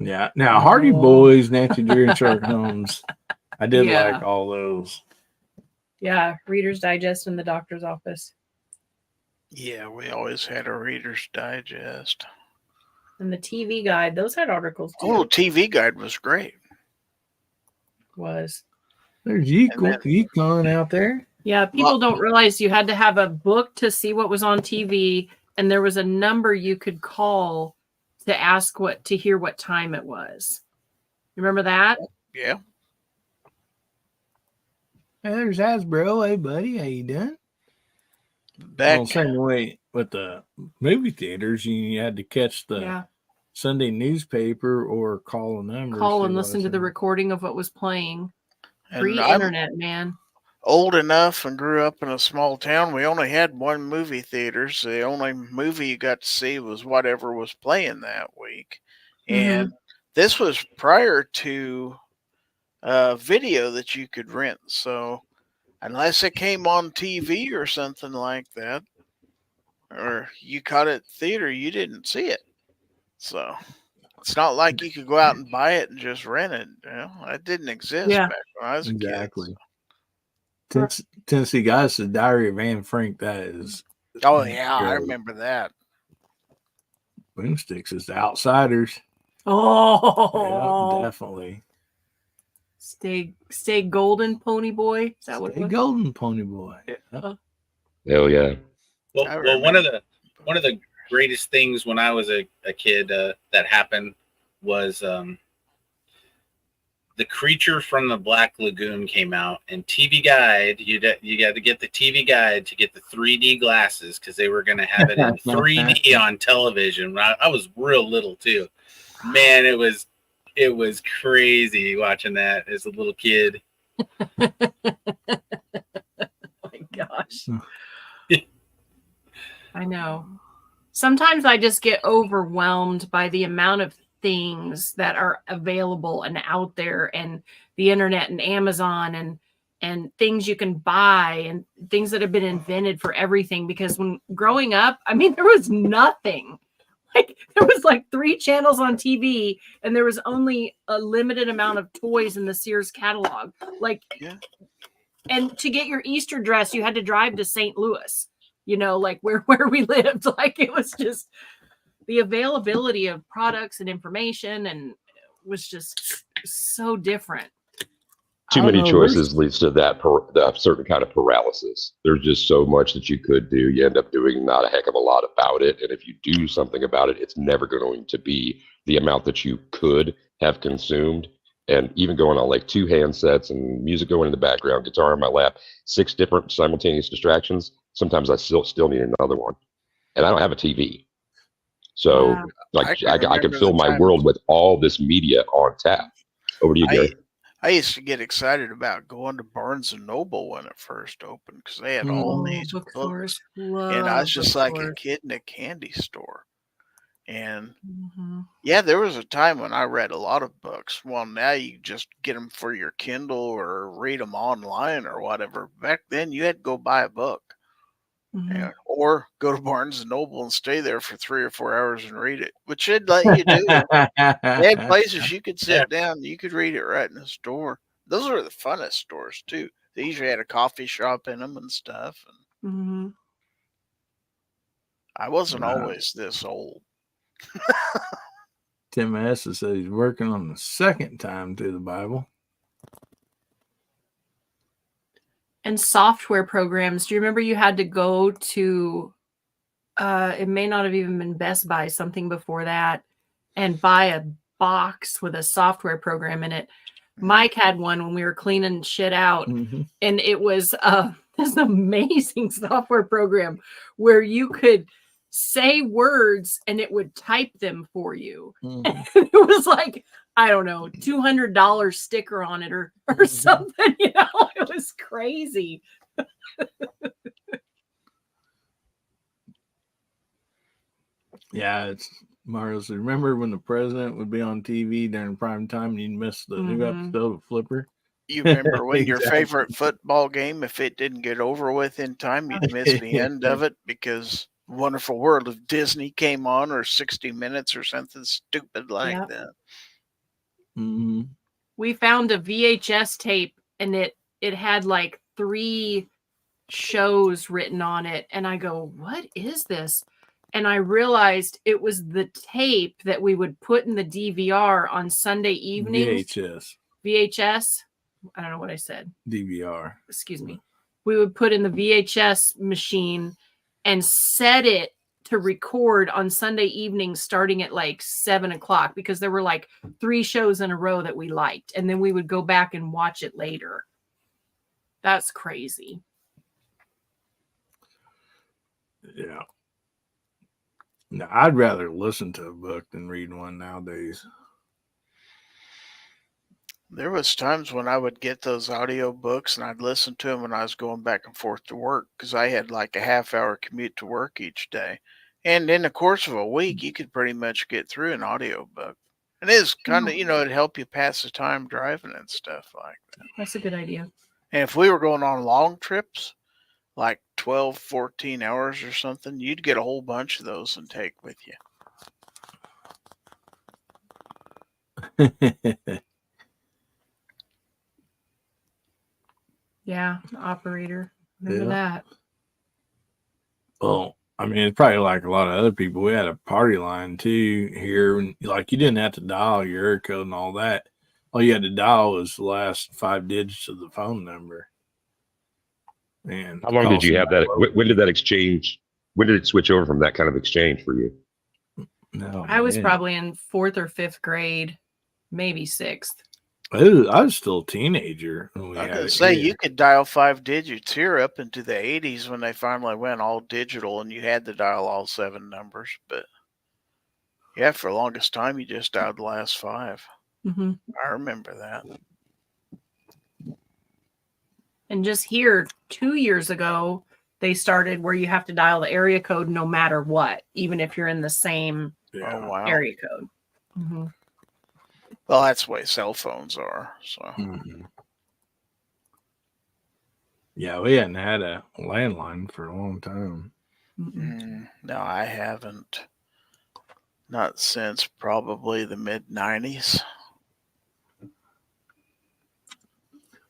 Yeah. Now, Hardy Boys, Nancy Drew, and Sherlock Holmes. I did Yeah. like all those. Yeah, Reader's Digest in the doctor's office. Yeah, we always had a Reader's Digest. And the TV Guide. Those had articles too. Oh, TV Guide was great. Was. There's And then- Yukon out there. Yeah, people don't realize you had to have a book to see what was on TV, and there was a number you could call to ask to hear what time it was. You remember that? Yeah. Hey, there's Hasbro. Hey, buddy, how you doing? Back Well, same way with the movie theaters, you had to catch the Yeah. Sunday newspaper or call a number. Call see and what listen was to the on. recording of what was playing. and I'm Pre-internet, man. old enough and grew up in a small town. We only had one movie theater, so the only movie you got to see was whatever was playing that week. And this was prior to video that you could rent. So unless it came on TV or something like that, or you caught it at the theater, you didn't see it. So it's not like you could go out and buy it and just rent it. That didn't exist Yeah. back when I was a Exactly. kid. Tennessee Guys, the Diary of Anne Frank. That is. Oh yeah, I great. remember that. Boomsticks is the Outsiders. Oh, Yeah, definitely. Stay golden, pony boy. Is that what it Stay was? golden, pony boy. Yeah. Hell yeah. Well, one of the greatest things when I was a kid that happened was The Creature from the Black Lagoon came out, and TV Guide, you got to get the TV Guide to get the 3D glasses because they were going to have it in 3D on television. I was real little too. Man, it was crazy watching that as a little kid. Oh my gosh. I know. Sometimes I just get overwhelmed by the amount of things that are available and out there, and the internet and Amazon and things you can buy and things that have been invented for everything. Because when growing up, I mean, there was nothing. Like, there was like 3 channels on TV, and there was only a limited amount of toys in the Sears catalog. Like, and to get your Easter dress, you had to drive to St. Louis, like where we lived. Like, it was just the availability of products and information, and was just so different. Too many choices leads to that certain kind of paralysis. There's just so much that you could do. You end up doing not a heck of a lot about it. And if you do something about it, it's never going to be the amount that you could have consumed. And even going on like 2 handsets and music going in the background, guitar in my lap, 6 different simultaneous distractions. Sometimes I still need another one. And I don't have a TV. So I can fill my world with all this media on tap. Over to you, Gary. I used to get excited about going to Barnes and Noble when it first opened because they had all these books. And I was just like a kid in a candy store. And yeah, there was a time when I read a lot of books. Well, now you just get them for your Kindle or read them online or whatever. Back then, you had to go buy a book. Or go to Barnes and Noble and stay there for 3 or 4 hours and read it, which they'd let you do. They had places you could sit down, you could read it right in the store. Those were the funnest stores too. They usually had a coffee shop in them and stuff. And I wasn't always this old. Tim S. says he's working on the 2nd time through the Bible. And software programs. Do you remember you had to go to, it may not have even been Best Buy, something before that, and buy a box with a software program in it? Mike had one when we were cleaning shit out, and it was this amazing software program where you could say words and it would type them for you. It was like, I don't know, $200 sticker on it or something, it was crazy. Yeah, it's Mario. So remember when the president would be on TV during prime time and you'd miss the new episode of Flipper? You remember when your favorite football game, if it didn't get over with in time, you'd miss the end of it because Wonderful World of Disney came on, or 60 Minutes or something stupid like that. We found a VHS tape, and it had like 3 shows written on it, and I go, what is this? And I realized it was the tape that we would put in the DVR on Sunday evenings. VHS. I don't know what I said. DVR. Excuse me. We would put in the VHS machine and set it to record on Sunday evenings starting at like 7:00 because there were like 3 shows in a row that we liked. And then we would go back and watch it later. That's crazy. Yeah. No, I'd rather listen to a book than read one nowadays. There was times when I would get those audio books and I'd listen to them when I was going back and forth to work because I had like a half-hour commute to work each day. And in the course of a week, you could pretty much get through an audio book. And it is kind of, it'd help you pass the time driving and stuff like that. That's a good idea. And if we were going on long trips, like 12, 14 hours or something, you'd get a whole bunch of those and take with you. Yeah, operator. Remember that. Well, I mean, it's probably like a lot of other people. We had a party line too here. And like, you didn't have to dial your area code and all that. All you had to dial was the last 5 digits of the phone number. And how long did you have that? When did that exchange? When did it switch over from that kind of exchange for you? No, I was probably in 4th or 5th grade, maybe 6th. I was still a teenager when we I was had gonna it say here. you could dial 5 digits here up into the 80s when they finally went all digital and you had to dial all 7 numbers. But yeah, for the longest time you just dialed the last 5. Mm-hmm. I remember that. And just here 2 years ago, they started where you have to dial the area code no matter what, even if you're in the same Yeah. Oh wow. area code. Mm-hmm. Well, that's the way cell phones are. So Mhm. Yeah, we hadn't had a landline for a long time. no, I haven't. Not since probably the mid 90s.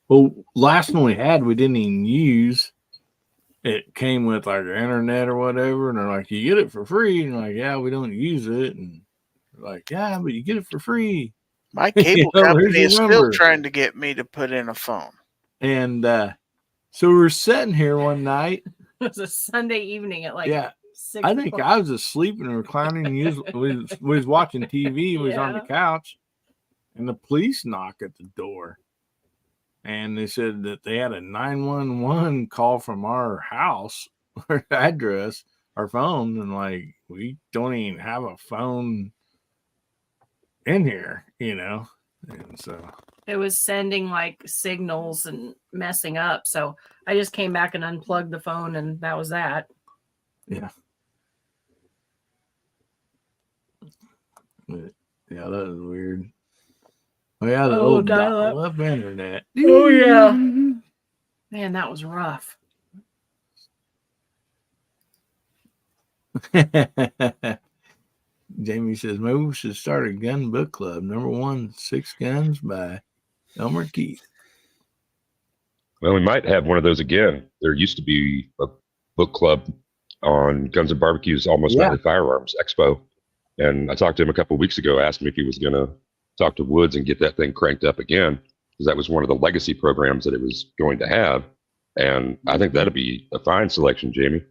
Well, last one we had, we didn't even use. It came with like our internet or whatever, and they're like, "You get it for free," and like, "Yeah, we don't use it," and they're like, "Yeah, but you get it for free." My cable Here's company your is still number. trying to get me to put in a phone. And so we were sitting here one night. It was a Sunday evening at like Yeah, 6 I think o'clock. I was asleep and reclining. We was watching TV. We was on the Yeah. couch, and the police knock at the door. And they said that they had a 911 call from our house, our address, our phone, and like we don't even have a phone in here, you know. And so It was sending like signals and messing up. So I just came back and unplugged the phone, and that was that. yeah, that was weird. Oh yeah, the old dial-up internet. Oh yeah, man, that was rough. Jamie says maybe we should start a gun book club. Number 1, 6 Guns by Elmer Keith. Well, we might have one of those again. There used to be a book club on Guns and Barbecue's Almost Nightly Firearms Expo. And I talked to him a couple of weeks ago, asked him if he was going to talk to Woods and get that thing cranked up again, because that was one of the legacy programs that it was going to have. And I think that'd be a fine selection, Jamie.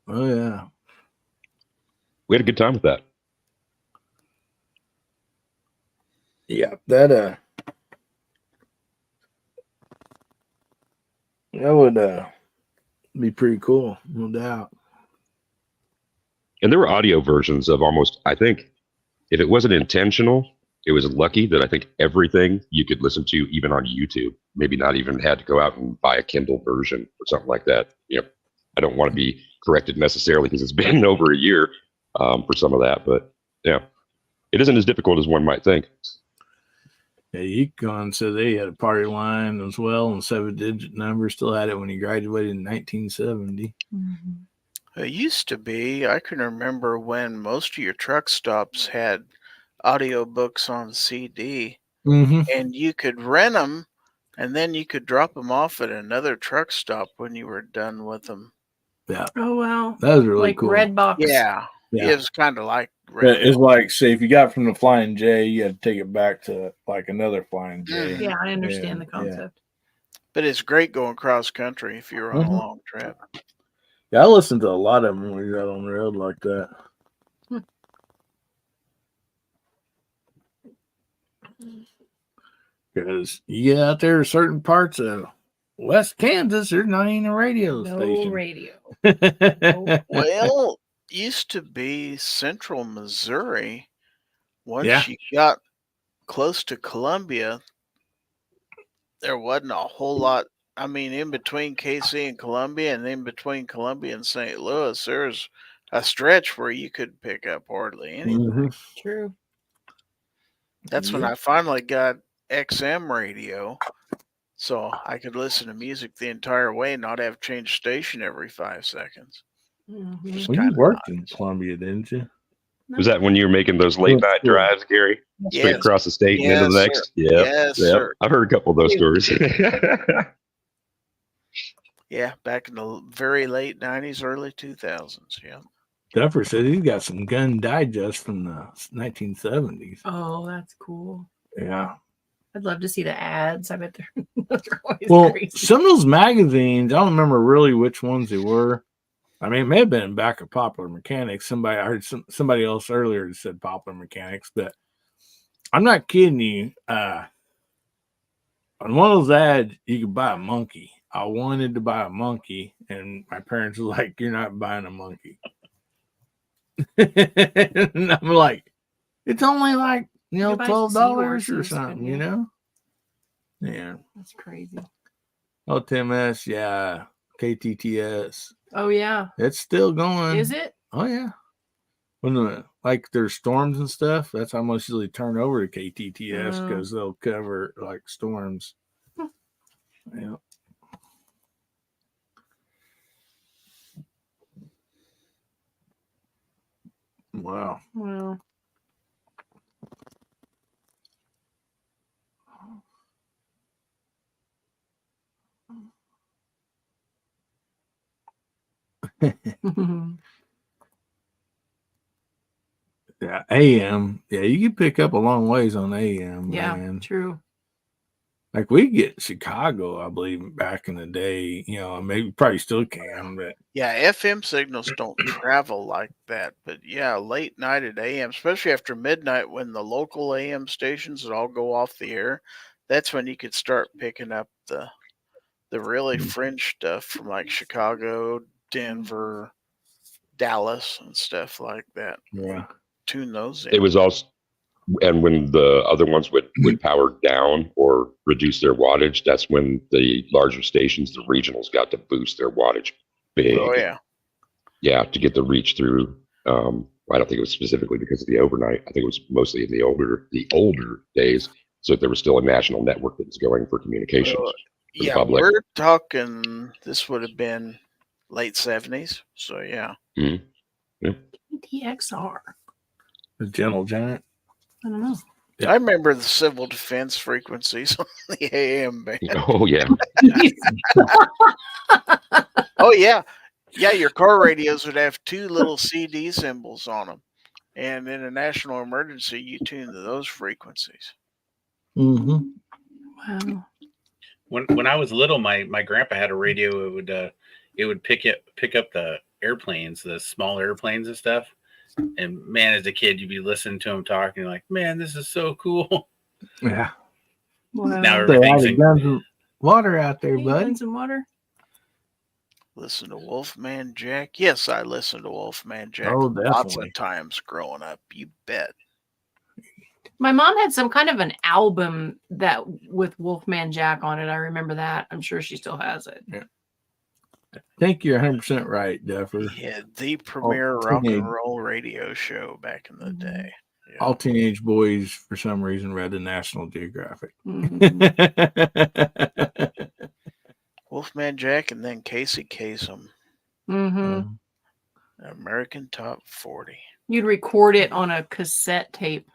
Oh, yeah. We had a good time with that. Yeah, that would be pretty cool, no doubt. And there were audio versions of almost, I think, if it wasn't intentional, it was lucky that I think everything you could listen to, even on YouTube, maybe not even had to go out and buy a Kindle version or something like that. You know, I don't want to be corrected necessarily because it's been over a year for some of that, but yeah, it isn't as difficult as one might think. Yeah, Yukon said they had a party line as well, and 7-digit number. Still had it when he graduated in 1970. It used to be, I can remember when most of your truck stops had audio books on CD, and you could rent them, and then you could drop them off at another truck stop when you were done with them. Yeah. Oh wow, that was really like cool. Redbox. Yeah, it was kind of like it's like, say, if you got from the Flying J, you had to take it back to like another Flying J. Yeah, I understand the concept. But it's great going cross country if you're on a long trip. Yeah, I listened to a lot of them when we got on the road like that. Because you get out there, certain parts of West Kansas, there's not even a radio station. No radio. Well, used to be Central Missouri. Once you got close to Columbia, there wasn't a whole lot. I mean, in between KC and Columbia, and in between Columbia and St. Louis, there's a stretch where you could pick up hardly anything. True. That's when I finally got XM radio, so I could listen to music the entire way and not have to change station every 5 seconds. Well, you worked in Columbia, didn't you? Was that when you were making those late night drives, Gary? Straight across the state and into the next? Yes, sir. I've heard a couple of those stories. Yeah, back in the very late 90s, early 2000s. Yeah. Duffer said he's got some gun digest from the 1970s. Oh, that's cool. Yeah. I'd love to see the ads. I bet they're always crazy. Some of those magazines, I don't remember really which ones they were. I mean, it may have been in back of Popular Mechanics. I heard somebody else earlier said Popular Mechanics, but I'm not kidding you. on one of those ads, you could buy a monkey. I wanted to buy a monkey, and my parents were like, "You're not buying a monkey." And I'm like, "It's only like You could buy $12 or seahorses, something, couldn't you you? know." Yeah. That's crazy. Oh, TMS, yeah. KTTS. Oh yeah. It's still going. Is it? Oh yeah. When like there's storms and stuff, that's how much usually turn over to KTTS Oh. because they'll cover like storms. Yeah. Wow. Well. Yeah, AM. Yeah, you can pick up a long ways on AM, Yeah, man. true. Like we get Chicago, I believe, back in the day. Maybe probably still can, but Yeah, FM signals don't travel like that. But yeah, late night at AM, especially after midnight when the local AM stations would all go off the air, that's when you could start picking up the really fringe stuff from like Chicago, Denver, Dallas, and stuff like that. yeah. Tune those in. It was also, and when the other ones would power down or reduce their wattage, that's when the larger stations, the regionals, got to boost their wattage big. Oh yeah. Yeah, to get the reach through. I don't think it was specifically because of the overnight. I think it was mostly in the older days. So there was still a national network that was going for communications. For the Yeah, public. we're talking. This would have been late 70s. So yeah. Mhm. Yeah. TXR. The Gentle Giant. I don't know. Yeah. I remember the civil defense frequencies on the AM band. Oh yeah. Oh yeah. Yeah, your car radios would have two little CD symbols on them. And in a national emergency, you tune to those frequencies. Mm-hmm. Wow. When I was little, my grandpa had a radio. It would pick up the airplanes, the small airplanes and stuff. And man, as a kid, you'd be listening to him talking, like, man, this is so cool. Yeah. Wow. Now There are everything's guns and water out there, Hey, buddy. want some water? Listen to Wolfman Jack. Yes, I listened to Wolfman Jack Oh, lots definitely. of times growing up. You bet. My mom had some kind of an album that with Wolfman Jack on it. I remember that. I'm sure she still has it. Yeah. I think you're 100% right, Duffer. Yeah, the premier rock and roll radio show back in the Mhm. day. Yeah. All teenage boys, for some reason, read the National Geographic. Mhm. Wolfman Jack and then Casey Kasem. Mhm. American Top 40. You'd record it on a cassette tape.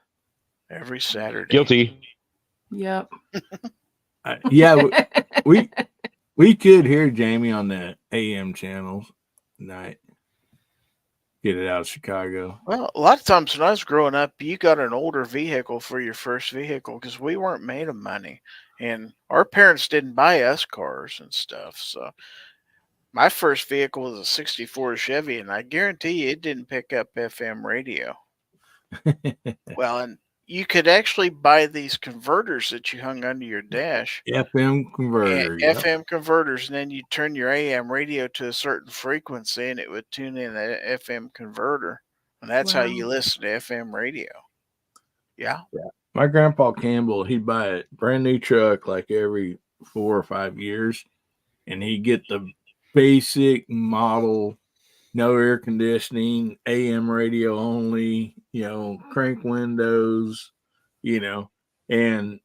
Every Saturday. Guilty. Yep. Yeah, we could hear Jamie on the AM channels tonight. Get it out of Chicago. Well, a lot of times when I was growing up, you got an older vehicle for your first vehicle because we weren't made of money. And our parents didn't buy us cars and stuff. So my first vehicle was a 64 Chevy, and I guarantee you it didn't pick up FM radio. Well, and you could actually buy these converters that you hung under your dash. FM converter. Yep. FM converters, and then you turn your AM radio to a certain frequency, and it would tune in that FM converter, and that's how you Wow. listen to FM radio. Yeah. My grandpa Campbell, he'd buy a brand new truck like every 4 or 5 years, and he'd get the basic model, no air conditioning, AM radio only, crank windows, and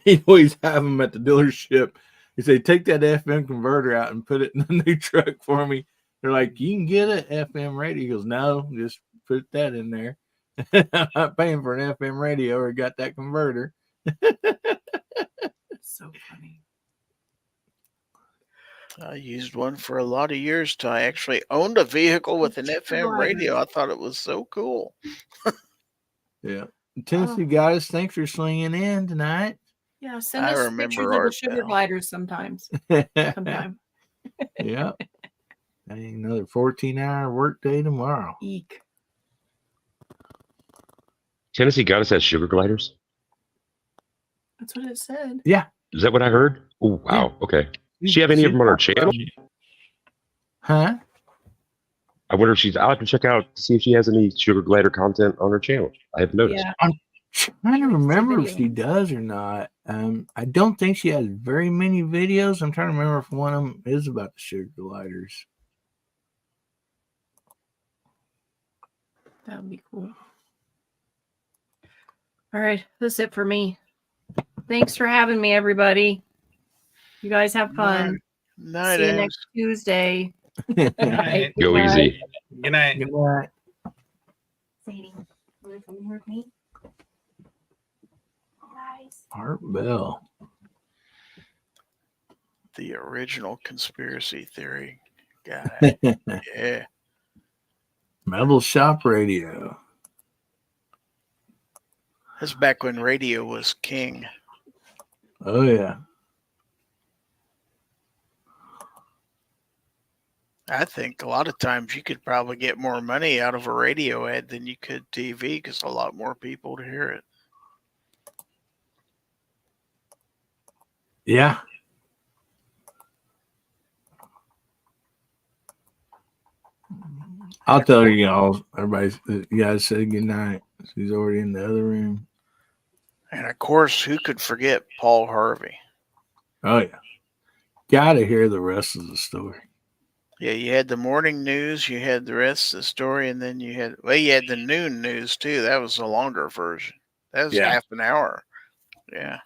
he'd always have them at the dealership. He'd say, take that FM converter out and put it in the new truck for me. They're like, you can get an FM radio. He goes, no, just put that in there. I'm not paying for an FM radio or got that converter. So funny. I used one for a lot of years till I actually owned a vehicle with an Sugar FM gliders. radio. I thought it was so cool. Yeah. Tennessee guys, thanks for swinging in tonight. Yeah, send I us remember pictures of the Art sugar Bell. gliders sometimes. Sometime. Yeah. Another 14-hour workday tomorrow. Eek. Tennessee Goddess has sugar gliders. That's what it said. Yeah. Is that what I heard? Oh, wow. Okay. Does she have any of them on her channel? Huh? I wonder if she's. I'll have to check out to see if she has any sugar glider content on her channel. I have noticed. Yeah. I'm trying to Let's see remember if video. she does or not. I don't think she has very many videos. I'm trying to remember if one of them is about the sugar gliders. That would be cool. All right. That's it for me. Thanks for having me, everybody. You guys have fun. Night, See you Ames. next Tuesday. Good night. Go easy. Good night. Good night. Sadie, want to come here with me? Guys. Art Bell. The original conspiracy theory guy. Yeah. Metal Shop Radio. That's back when radio was king. Oh, yeah. I think a lot of times you could probably get more money out of a radio ad than you could TV because a lot more people to hear it. Yeah. I'll tell you all, you guys say good night. She's already in the other room. And of course, who could forget Paul Harvey? Oh, yeah. Gotta hear the rest of the story. Yeah, you had the morning news, you had the rest of the story, and then you had the noon news too. That was a longer version. That was Yeah. half an hour. Yeah.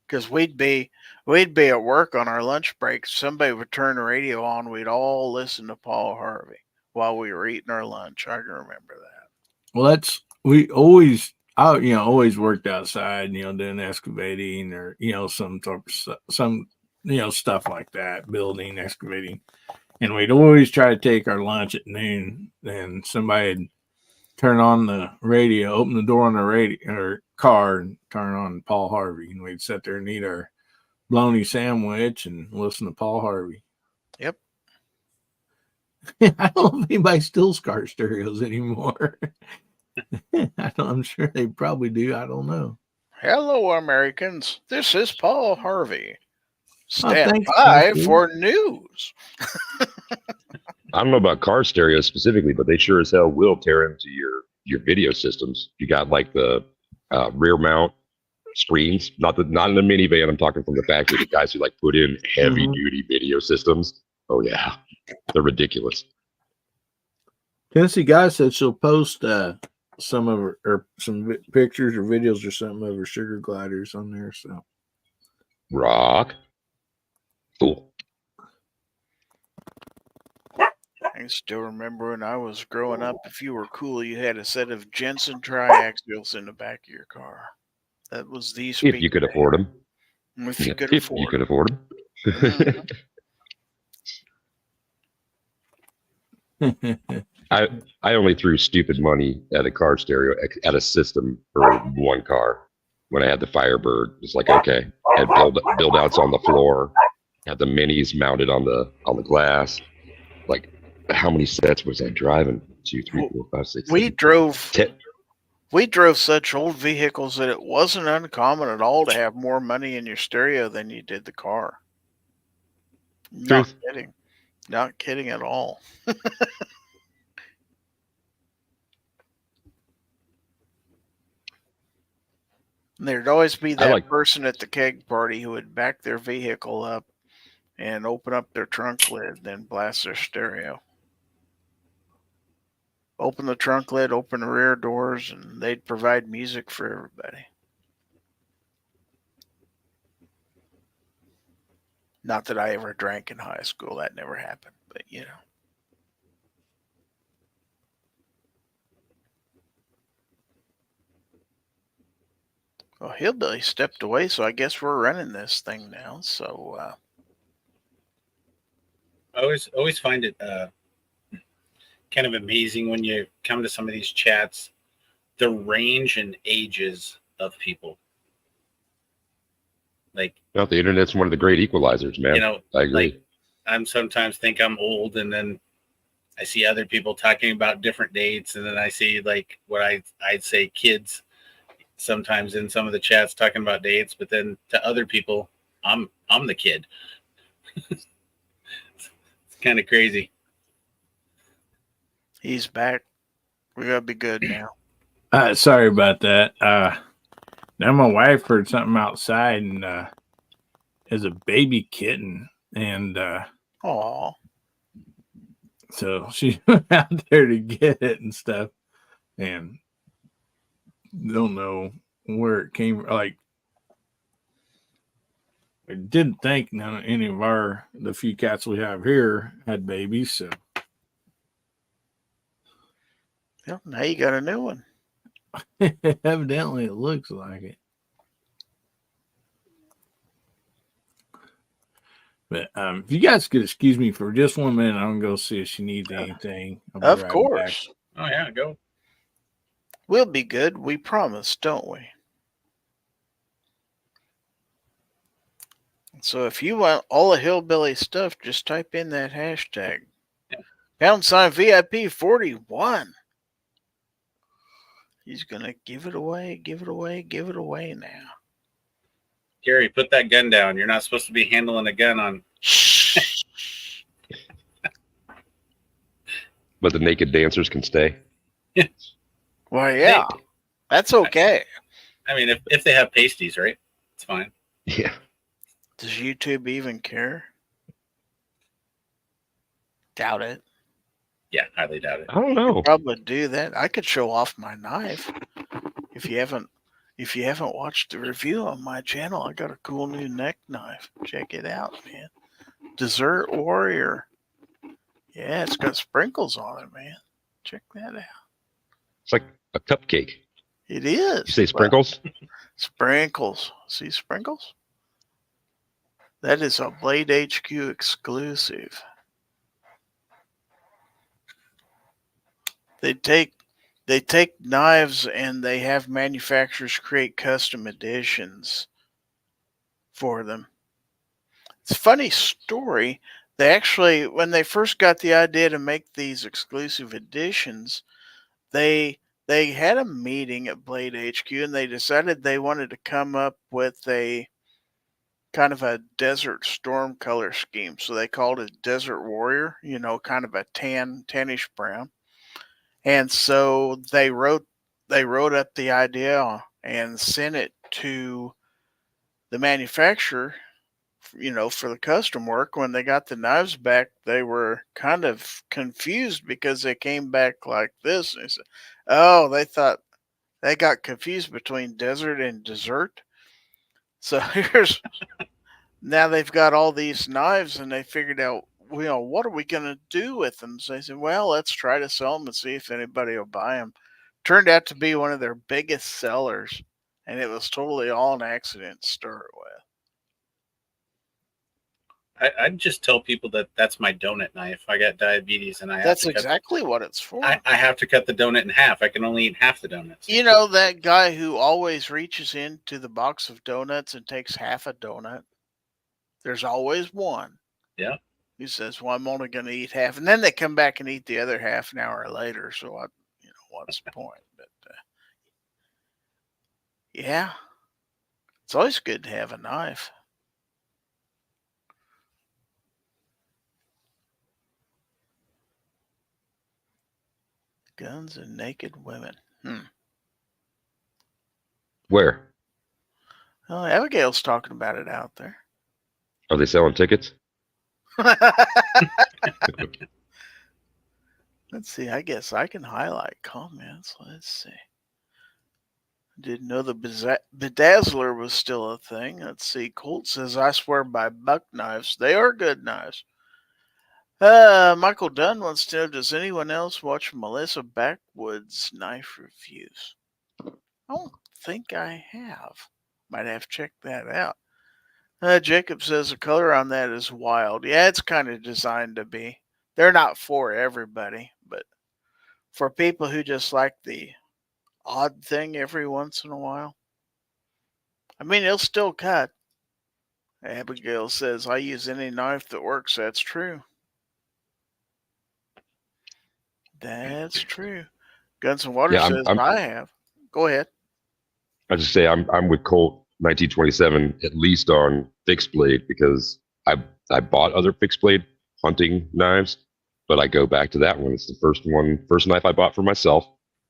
Because we'd be at work on our lunch break. Somebody would turn the radio on. We'd all listen to Paul Harvey while we were eating our lunch. I can remember that. Well, we always worked outside, doing excavating or, some stuff like that, building, excavating. And we'd always try to take our lunch at noon. Then somebody'd turn on the radio, open the door on the radio or car and turn on Paul Harvey. And we'd sit there and eat our bologna sandwich and listen to Paul Harvey. Yep. I don't know if anybody steals car stereos anymore. I'm sure they probably do. I don't know. Hello, Americans. This is Paul Harvey. Stand thanks, by Steve. for news. I don't know about car stereo specifically, but they sure as hell will tear into your video systems. You got like the rear mount screens, not in the minivan. I'm talking from the factory. The guys who like put in heavy duty video systems. Oh yeah, they're ridiculous. Tennessee Guy said she'll post some of her or some pictures or videos or something of her sugar gliders on there. So Rock. Cool. I still remember when I was growing up, if you were cool, you had a set of Jensen triaxials in the back of your car. That was the speaker. If you could afford them. If you could If afford you could them. afford them. I only threw stupid money at a car stereo, at a system for one car when I had the Firebird. It's like, okay, had build outs on the floor, had the minis mounted on the glass. Like, how many sets was I driving? 2, 3, 4, 5, 6. We 7, drove 10. We drove such old vehicles that it wasn't uncommon at all to have more money in your stereo than you did the car. Not kidding. Not kidding at all. There'd always be that person at the keg party who would back their vehicle up and open up their trunk lid, then blast their stereo. Open the trunk lid, open the rear doors, and they'd provide music for everybody. Not that I ever drank in high school. That never happened, but you know. Well, Hillbilly stepped away, so I guess we're running this thing now. So I always find it kind of amazing when you come to some of these chats, the range and ages of people. Like, well, the internet's one of the great equalizers, man. You know, I agree. Like, I'm sometimes think I'm old, and then I see other people talking about different dates, and then I see like what I'd say kids sometimes in some of the chats talking about dates, but then to other people, I'm the kid. It's kind of crazy. He's back. We gotta be good now. Sorry about that. Now my wife heard something outside and is a baby kitten, and Oh, so she went out there to get it and stuff, and don't know where it came. Like, I didn't think any of the few cats we have here had babies, so well, now you got a new one. evidently it looks like it. But if you guys could excuse me for just 1 minute, I'm gonna go see if she needs anything. I'll be Of right course. Oh yeah, go. We'll be good. We promise, don't we? So if you want all the hillbilly stuff, just type in that hashtag. Yeah. #VIP41. He's going to give it away, give it away, give it away now. Gary, put that gun down. You're not supposed to be handling a gun on. But the naked dancers can stay. Well, yeah, that's okay. I mean, if they have pasties, right? It's fine. Yeah. Does YouTube even care? Doubt it. Yeah, highly doubt it. I don't know. Probably do that. I could show off my knife. If you haven't watched the review on my channel, I got a cool new neck knife. Check it out, man. Desert Warrior. Yeah, it's got sprinkles on it, man. Check that out. It's like a cupcake. It is. You say sprinkles? Sprinkles. See sprinkles? That is a Blade HQ exclusive. They take knives and they have manufacturers create custom editions for them. It's a funny story. They actually, when they first got the idea to make these exclusive editions, they had a meeting at Blade HQ and they decided they wanted to come up with a kind of a desert storm color scheme. So they called it Desert Warrior, kind of a tannish brown. And so they wrote up the idea and sent it to the manufacturer, for the custom work. When they got the knives back, they were kind of confused because they came back like this. They said, oh, they thought they got confused between desert and dessert. So now they've got all these knives and they figured out, what are we going to do with them? So they said, well, let's try to sell them and see if anybody will buy them. Turned out to be one of their biggest sellers, and it was totally all an accident to start with. I'd just tell people that that's my donut knife. I got diabetes, and That's exactly what it's for. I have to cut the donut in half. I can only eat half the donuts. You know that guy who always reaches into the box of donuts and takes half a donut? There's always one. Yeah. Who says, well, I'm only going to eat half. And then they come back and eat the other half an hour later. So, what's the point? But, yeah. It's always good to have a knife. Guns and naked women. Where? Oh, Abigail's talking about it out there. Are they selling tickets? Let's see. I guess I can highlight comments. Let's see. Didn't know the bedazzler was still a thing. Let's see. Colt says, I swear by buck knives. They are good knives. Michael Dunn wants to know, does anyone else watch Melissa Backwood's knife reviews? I don't think I have. Might have to check that out. Jacob says the color on that is wild. Yeah, it's kind of designed to be. They're not for everybody, but for people who just like the odd thing every once in a while. I mean, it'll still cut. Abigail says, I use any knife that works. That's true. That's true. Guns and Water says, I have. Go ahead. I just say I'm with Colt 1927 at least on fixed blade because I bought other fixed blade hunting knives, but I go back to that one. It's the first knife I bought for myself,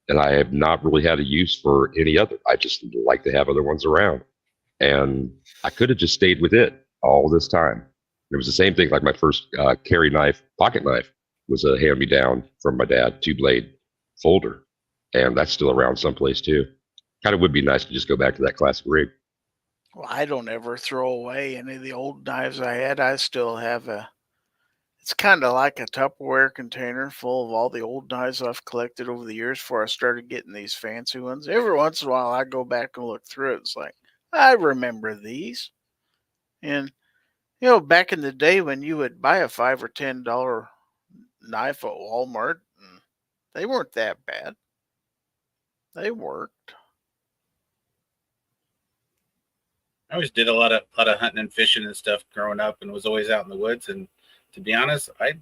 and I have not really had a use for any other. I just like to have other ones around, and I could have just stayed with it all this time. It was the same thing. Like my first carry knife, pocket knife, was a hand me down from my dad, 2-blade folder, and that's still around someplace too. Kind of would be nice to just go back to that classic rig. Well, I don't ever throw away any of the old knives I had. I still have it's kind of like a Tupperware container full of all the old knives I've collected over the years before I started getting these fancy ones. Every once in a while, I go back and look through it. It's like, I remember these. And, back in the day when you would buy a $5 or $10 knife at Walmart, they weren't that bad. They worked. I always did a lot of hunting and fishing and stuff growing up, and was always out in the woods. And to be honest, I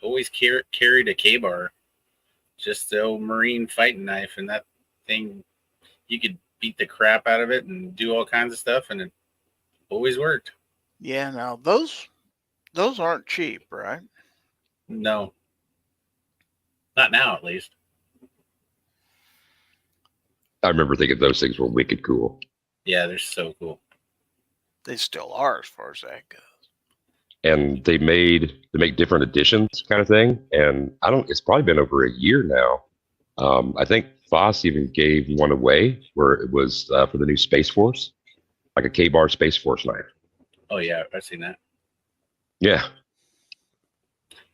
always carried a K-bar, just the old Marine fighting knife, and that thing, you could beat the crap out of it and do all kinds of stuff, and it always worked. Yeah, now those aren't cheap, right? No, not now, at least. I remember thinking those things were wicked cool. Yeah, they're so cool. They still are, as far as that goes. And they make different editions, kind of thing. And it's probably been over a year now. I think Foss even gave one away where it was for the new Space Force, like a K-bar Space Force knife. Oh yeah, I've seen that. Yeah.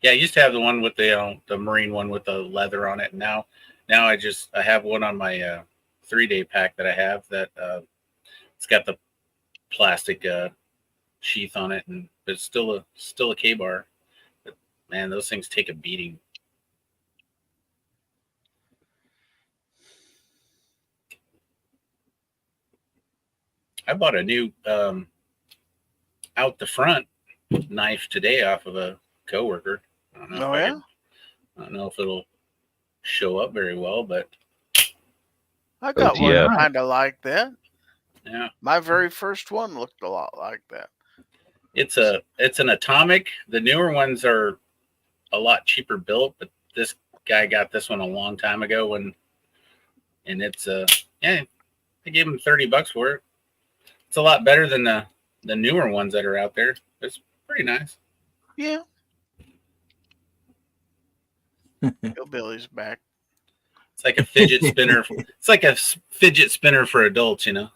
Yeah, I used to have the one with the Marine one with the leather on it. Now I have one on my 3-day pack that I have that it's got the plastic sheath on it, and it's still a K-bar. But man, those things take a beating. I bought a new out the front knife today off of a coworker. I don't know I don't know if it'll show up very well, but I got one yeah. kind of like that. yeah, My very first one looked a lot like that. it's an atomic. The newer ones are a lot cheaper built, but this guy got this one a long time ago, and it's I gave him $30 for it. It's a lot better than the newer ones that are out there. It's pretty nice. Yeah. Hillbilly's back. It's like a fidget spinner. It's like a fidget spinner for adults, you know.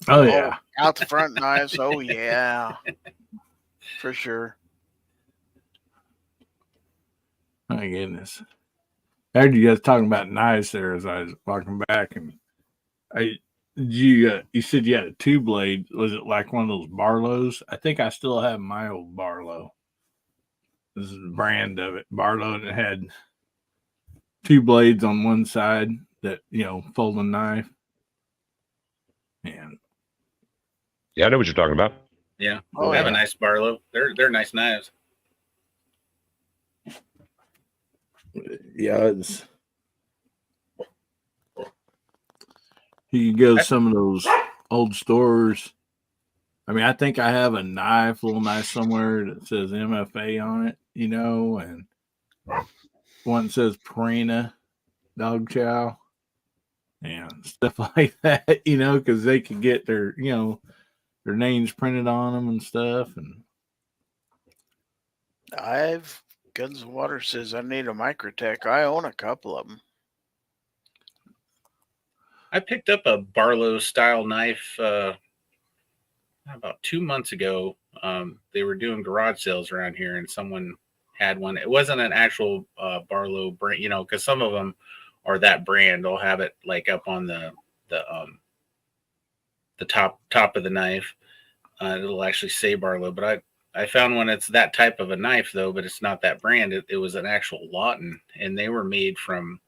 Oh yeah. Out the front knives. Oh yeah. For sure. My goodness. I heard you guys talking about knives there as I was walking back, and you said you had a 2-blade. Was it like one of those Barlows? I think I still have my old Barlow. This is the brand of it, Barlow, and it had 2 blades on one side that fold a knife. And Yeah, I know what you're talking about. Yeah, Oh, I have yeah. a nice Barlow. They're nice knives. yeah, it's you can go to some of those old stores. I mean, I think I have a little knife somewhere that says MFA on it, and one says Purina dog chow and stuff like that, because they could get their names printed on them and stuff. And Guns and Water says I need a Microtech. I own a couple of them. I picked up a Barlow style knife about 2 months ago. They were doing garage sales around here, and someone had one. It wasn't an actual Barlow brand, because some of them are that brand. They'll have it like up on the top of the knife. It'll actually say Barlow, but I found one. It's that type of a knife though, but it's not that brand. It was an actual Lawton, and they were made from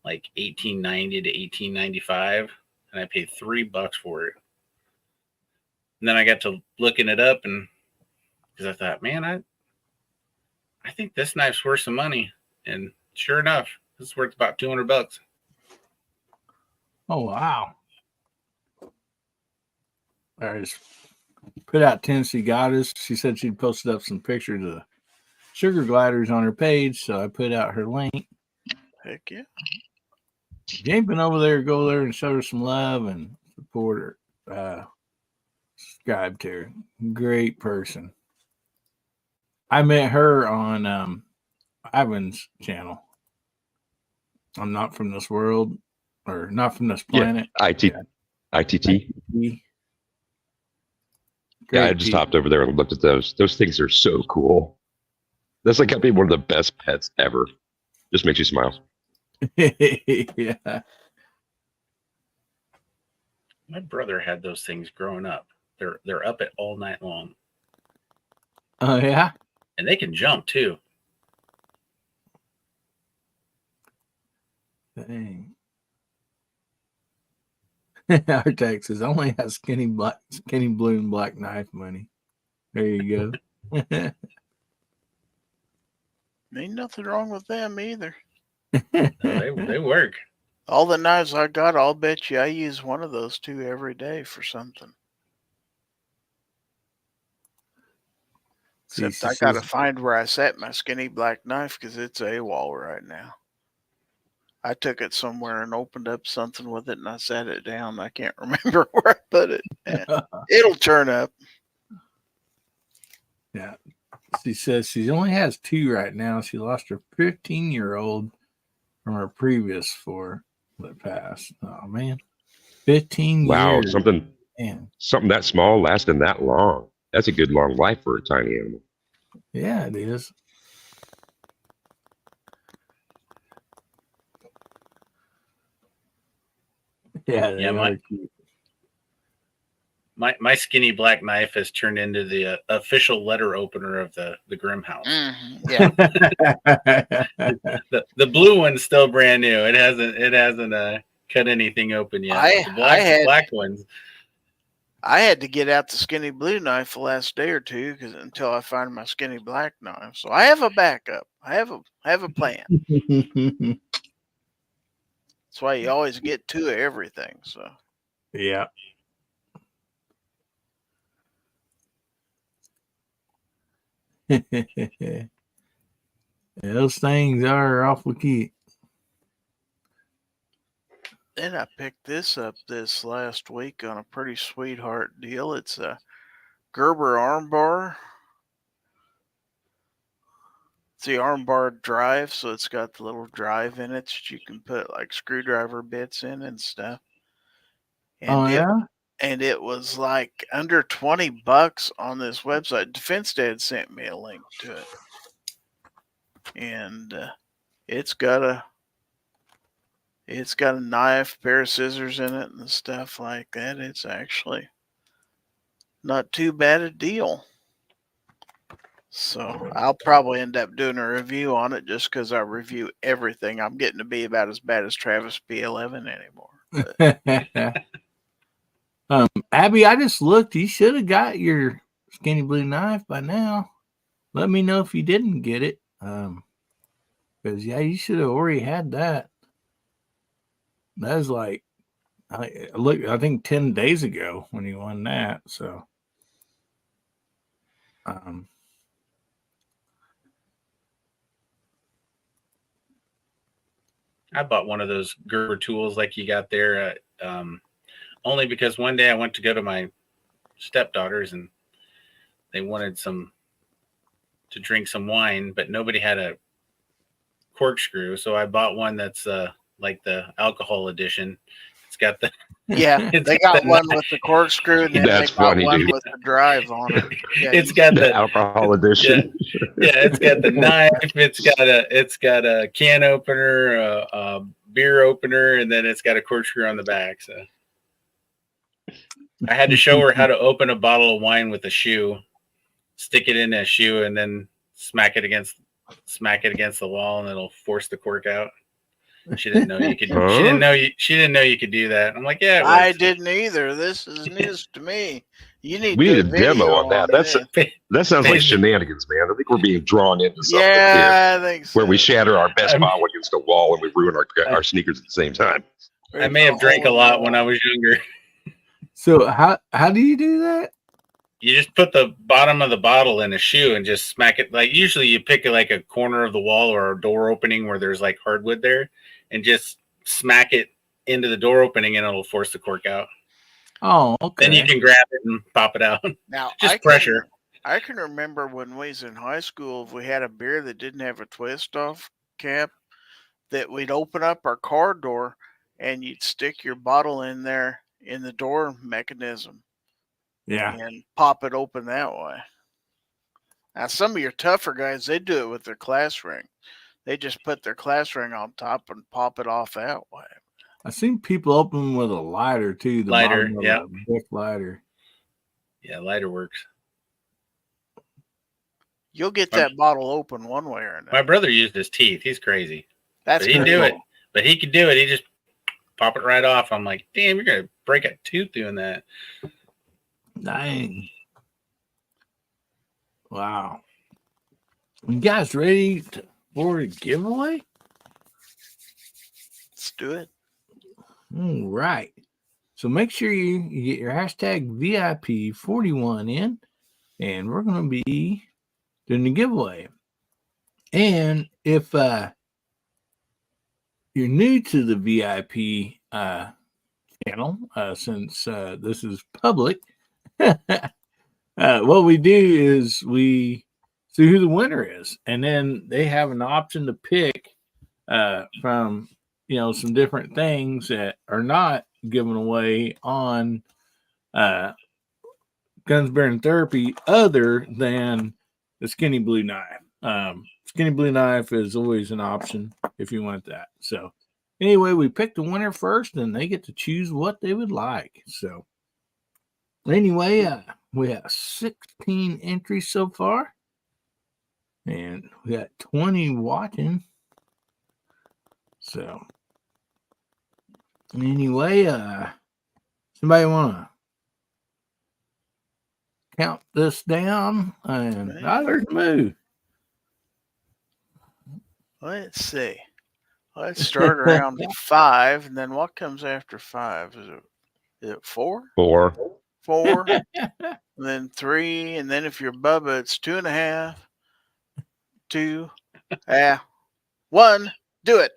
like 1890 to 1895, and I paid $3 for it. And then I got to looking it up, and because I thought, man, I think this knife's worth some money, and sure enough, it's worth about $200. oh wow, I just put out Tennessee Goddess. She said she'd posted up some pictures of sugar gliders on her page, so I put out her link. Heck yeah. Jumping over there, go there and show her some love and support her. Subscribe to her. Great person. I met her on Ivan's channel. I'm Not From This World, or Not From This Planet. ITT. Yeah, I just hopped over there and looked at those. Those things are so cool. That's like got to be one of the best pets ever. Just makes you smile. Yeah. My brother had those things growing up. They're up at all night long. Oh yeah. And they can jump too. Dang. Our Texas only has skinny blue and black knife money. There you go. Ain't nothing wrong with them either. No, they work. All the knives I got, I'll bet you I use one of those two every day for something. Except I gotta find where I set my skinny black knife because it's AWOL right now. I took it somewhere and opened up something with it and I set it down. I can't remember where I put it. It'll turn up. Yeah. She says she only has 2 right now. She lost her 15-year-old from her previous 4 that passed. Oh man. 15 wow, years. Something that small lasting that long. That's a good long life for a tiny animal. Yeah, it is. Yeah, they are cute. My skinny black knife has turned into the official letter opener of the Grimm house. Mm-hmm. Yeah. the blue one's still brand new. It hasn't cut anything open yet. The black ones. I had to get out the skinny blue knife the last day or two until I find my skinny black knife. So I have a backup. I have a plan. That's why you always get 2 of everything. So yeah. Those things are awful cute. Then I picked this up this last week on a pretty sweetheart deal. It's a Gerber armbar. It's the armbar drive, so it's got the little drive in it that you can put like screwdriver bits in and stuff. And and it was like under $20 on this website. Defense Dad sent me a link to it. And it's got a knife, pair of scissors in it and stuff like that. It's actually not too bad a deal. So I'll probably end up doing a review on it just because I review everything. I'm getting to be about as bad as Travis P11 anymore. Abby, I just looked. You should have got your skinny blue knife by now. Let me know if you didn't get it. Because you should have already had that. That was like, I think 10 days ago when you won that. So, I bought one of those Gerber tools like you got there, only because one day I went to go to my stepdaughters and they wanted to drink some wine, but nobody had a corkscrew. So I bought one that's like the alcohol edition. It's got the they got one with the corkscrew and then they got one with the drive on it. Yeah, it's got the alcohol edition. Yeah, it's got the knife. It's got a can opener, a beer opener, and then it's got a corkscrew on the back. So I had to show her how to open a bottle of wine with a shoe, stick it in a shoe, and then smack it against the wall, and it'll force the cork out. She didn't know you could. She didn't know you could do that. I'm like, yeah. I didn't either. This is news to me. We need a demo on that. That sounds like shenanigans, man. I think we're being drawn into something here. I think so. Where we shatter our best bottle against a wall and we ruin our sneakers at the same time. I may have drank a lot when I was younger. So how do you do that? You just put the bottom of the bottle in a shoe and just smack it. Like usually you pick like a corner of the wall or a door opening where there's like hardwood there and just smack it into the door opening and it'll force the cork out. Oh, okay. Then you can grab it and pop it out. Now Just pressure. I can remember when we was in high school, if we had a beer that didn't have a twist off cap, that we'd open up our car door and you'd stick your bottle in there in the door mechanism. Yeah. And pop it open that way. Now, some of your tougher guys, they do it with their class ring. They just put their class ring on top and pop it off that way. I've seen people open them with a lighter too. The Lighter, bottom of yeah. a brick lighter. Yeah, lighter works. You'll get that bottle open one way or another. My brother used his teeth. He's crazy. That's but he'd do cool. it. But he could do it. He just pop it right off. I'm like, damn, you're gonna break a tooth doing that. Dang. Wow. You guys ready for a giveaway? Let's do it. All right. So make sure you get your hashtag VIP41 in, and we're going to be doing the giveaway. And if you're new to the VIP channel, since this is public, what we do is we see who the winner is, and then they have an option to pick from some different things that are not given away on Guns Bearing Therapy, other than the Skinny Blue Knife. Skinny Blue Knife is always an option if you want that. So anyway, we pick the winner first, and they get to choose what they would like. So anyway, we have 16 entries so far, and we got 20 watching. So anyway, somebody want to count this down? And there's Moo. Let's see. Let's start around 5, and then what comes after 5? Is it 4? 4. 4, and then 3, and then if you're Bubba, it's 2.5. 2, 1. Do it.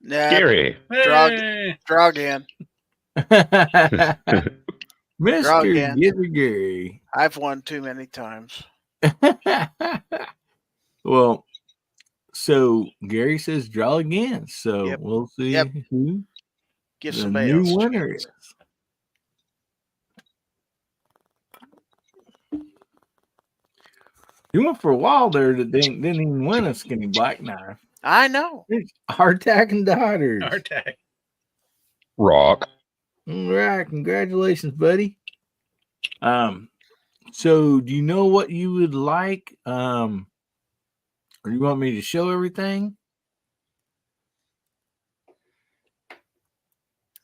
Nah, Gary. draw again. Mr. Gary. I've won too many times. Well, so Gary says draw again. So we'll see who Give the somebody new else winner chance. is. You went for a while there that didn't even win a Skinny Black Knife. I know. It's Hardtack and Daughters. Hardtack. Rock. All right, congratulations, buddy. So do you know what you would like? Or you want me to show everything?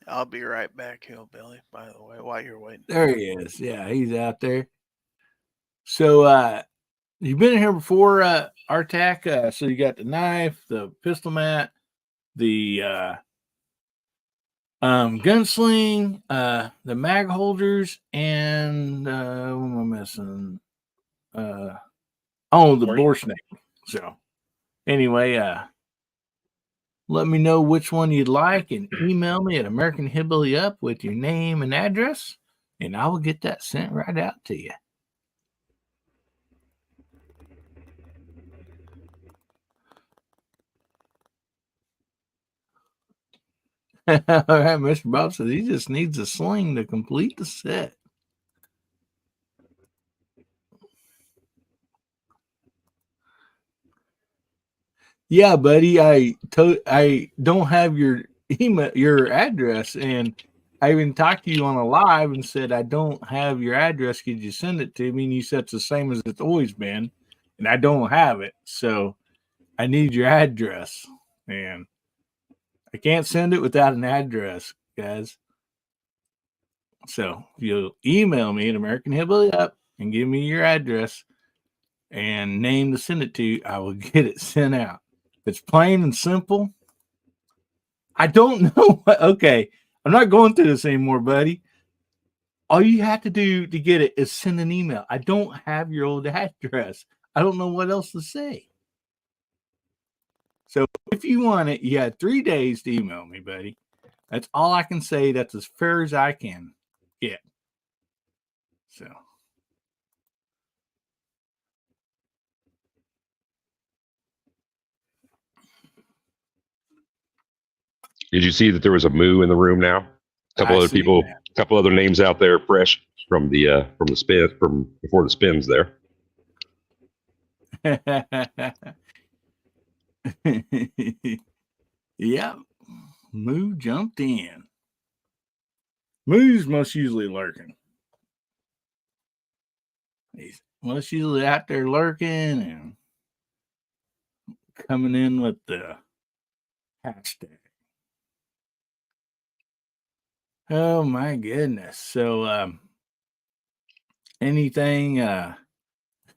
I'll be right back, Hillbilly, by the way, while you're waiting. There he is. Yeah, he's out there. So you've been in here before, Hardtack. So you got the knife, the pistol mat, the gunsling, the mag holders, and what am I missing? The bore snake. So anyway, let me know which one you'd like and email me at AmericanHillbillyUp with your name and address, and I will get that sent right out to you. All right, Mr. Bob says he just needs a sling to complete the set. Yeah, buddy, I don't have your email, your address, and I even talked to you on a live and said I don't have your address. Could you send it to me? And you said it's the same as it's always been, and I don't have it, so I need your address, and I can't send it without an address, guys. So you'll email me at AmericanHillbillyUp and give me your address, and name to send it to, I will get it sent out. It's plain and simple. I don't know what. Okay, I'm not going through this anymore, buddy. All you have to do to get it is send an email. I don't have your old address. I don't know what else to say. So if you want it, you have 3 days to email me, buddy. That's all I can say. That's as fair as I can get. So. Did you see that there was a moo in the room now? A couple I other see people, that. a couple other names out there fresh from the spin from before the spins there. Yep. Moo jumped in. Moo's most usually lurking. He's most usually out there lurking and coming in with the hashtag. Oh my goodness. So anything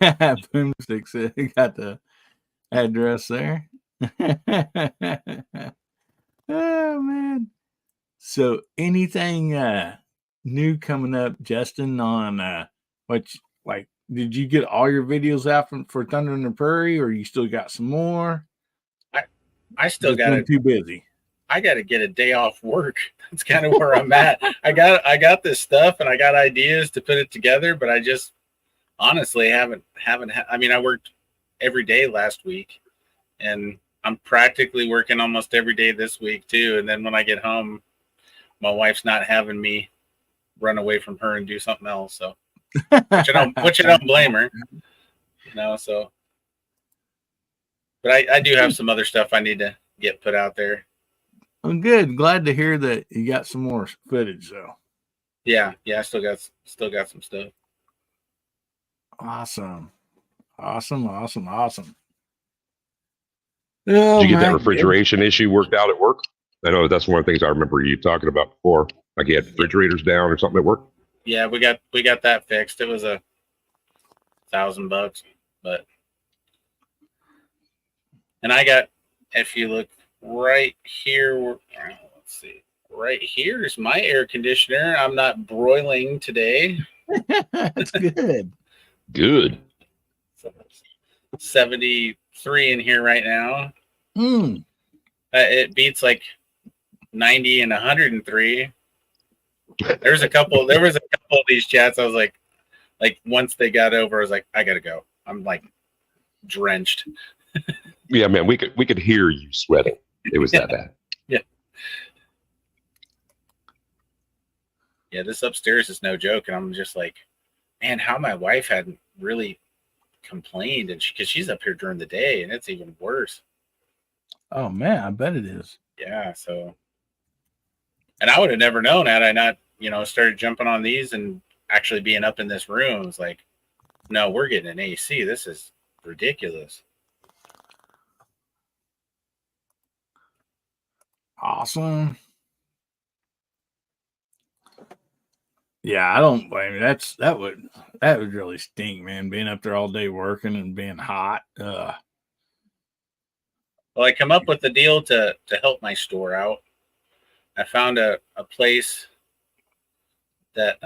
Boomstick said got the address there. Oh man. So anything new coming up, Justin, on like did you get all your videos out for Thunder in the Prairie, or you still got some more? I still Just got been it. too busy. I got to get a day off work. That's kind of where I'm at. I got this stuff and I got ideas to put it together, but I just honestly haven't. I mean, I worked every day last week, and I'm practically working almost every day this week too. And then when I get home, my wife's not having me run away from her and do something else. So, which I don't blame her, you know. So, but I do have some other stuff I need to get put out there. I'm good. Glad to hear that you got some more footage though. Yeah, I still got some stuff. Awesome. Oh, Did you get that refrigeration issue worked out at work? I know that's one of the things I remember you talking about before. Like you had refrigerators down or something at work. Yeah, we got that fixed. It was $1,000, but and I got, if you look right here, let's see, right here is my air conditioner. I'm not broiling today. That's good. Good. So 73 in here right now. It beats like 90 and 103. There was a couple of these chats. I was like once they got over, I was like, I gotta go. I'm like drenched. Yeah, man, we could hear you sweating. It was that bad. Yeah, this upstairs is no joke, and I'm just like, man, how my wife hadn't really complained, and because she's up here during the day, and it's even worse. Oh man, I bet it is. Yeah, so, and I would have never known had I not, started jumping on these and actually being up in this room. It's like, no, we're getting an AC. This is ridiculous. Awesome. Yeah, I don't blame you. That would really stink, man. Being up there all day working and being hot. Well, I come up with the deal to help my store out. I found a place that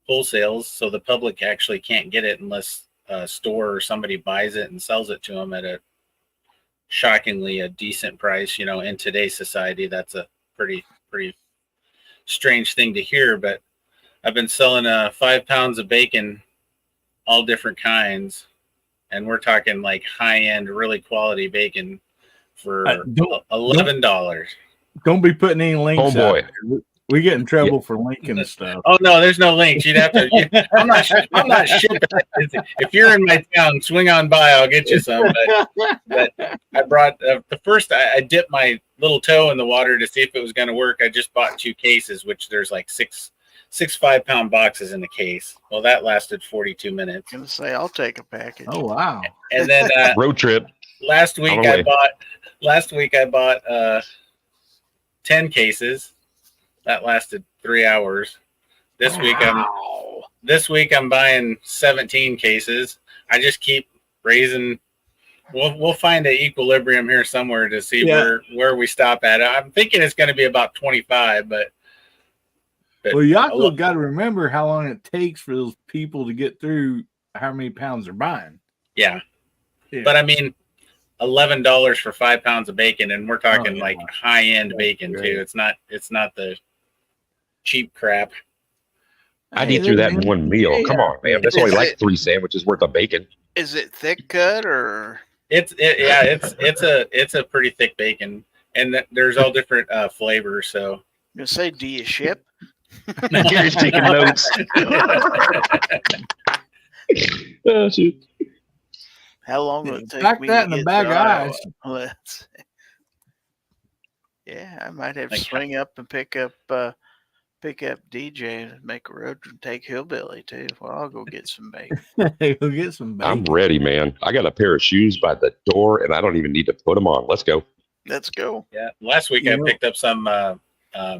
wholesales, so the public actually can't get it unless a store or somebody buys it and sells it to them at a shockingly a decent price. In today's society, that's a pretty strange thing to hear, but I've been selling 5 pounds of bacon, all different kinds, and we're talking like high-end, really quality bacon for $11. Don't be putting any links. Oh boy, out. We get in trouble for linking stuff. Oh no, there's no links. You'd have to. I'm not shipping. If you're in my town, swing on by. I'll get you some. But I brought the first. I dipped my little toe in the water to see if it was going to work. I just bought 2 cases, which there's like six 5-pound boxes in the case. Well, that lasted 42 minutes. I'm gonna say I'll take a package. Oh wow! And then road trip. Last week I bought 10 cases. That lasted 3 hours. This week I'm buying 17 cases. I just keep raising. We'll find an equilibrium here somewhere to see where we stop at. I'm thinking it's going to be about 25, but well, you also got to remember how long it takes for those people to get through how many pounds they're buying. Yeah. But I mean, $11 for 5 pounds of bacon, and we're talking like high end bacon too. It's not the cheap crap. I'd eat through that in one meal. Come on, man. That's only like 3 sandwiches worth of bacon. Is it thick cut or? It's a pretty thick bacon, and there's all different flavors. So You say, do you ship? Gary's taking notes. Oh, shoot. How long will it take Pack me that to in a get bag to of Iowa? ice. Let's see. Yeah, I might have to Like- swing up and pick up DJ and make a road and take Hillbilly too. Well, I'll go get some bacon. Go get some bacon. I'm ready, man. I got a pair of shoes by the door, and I don't even need to put them on. Let's go. Let's go. yeah, last week I picked up some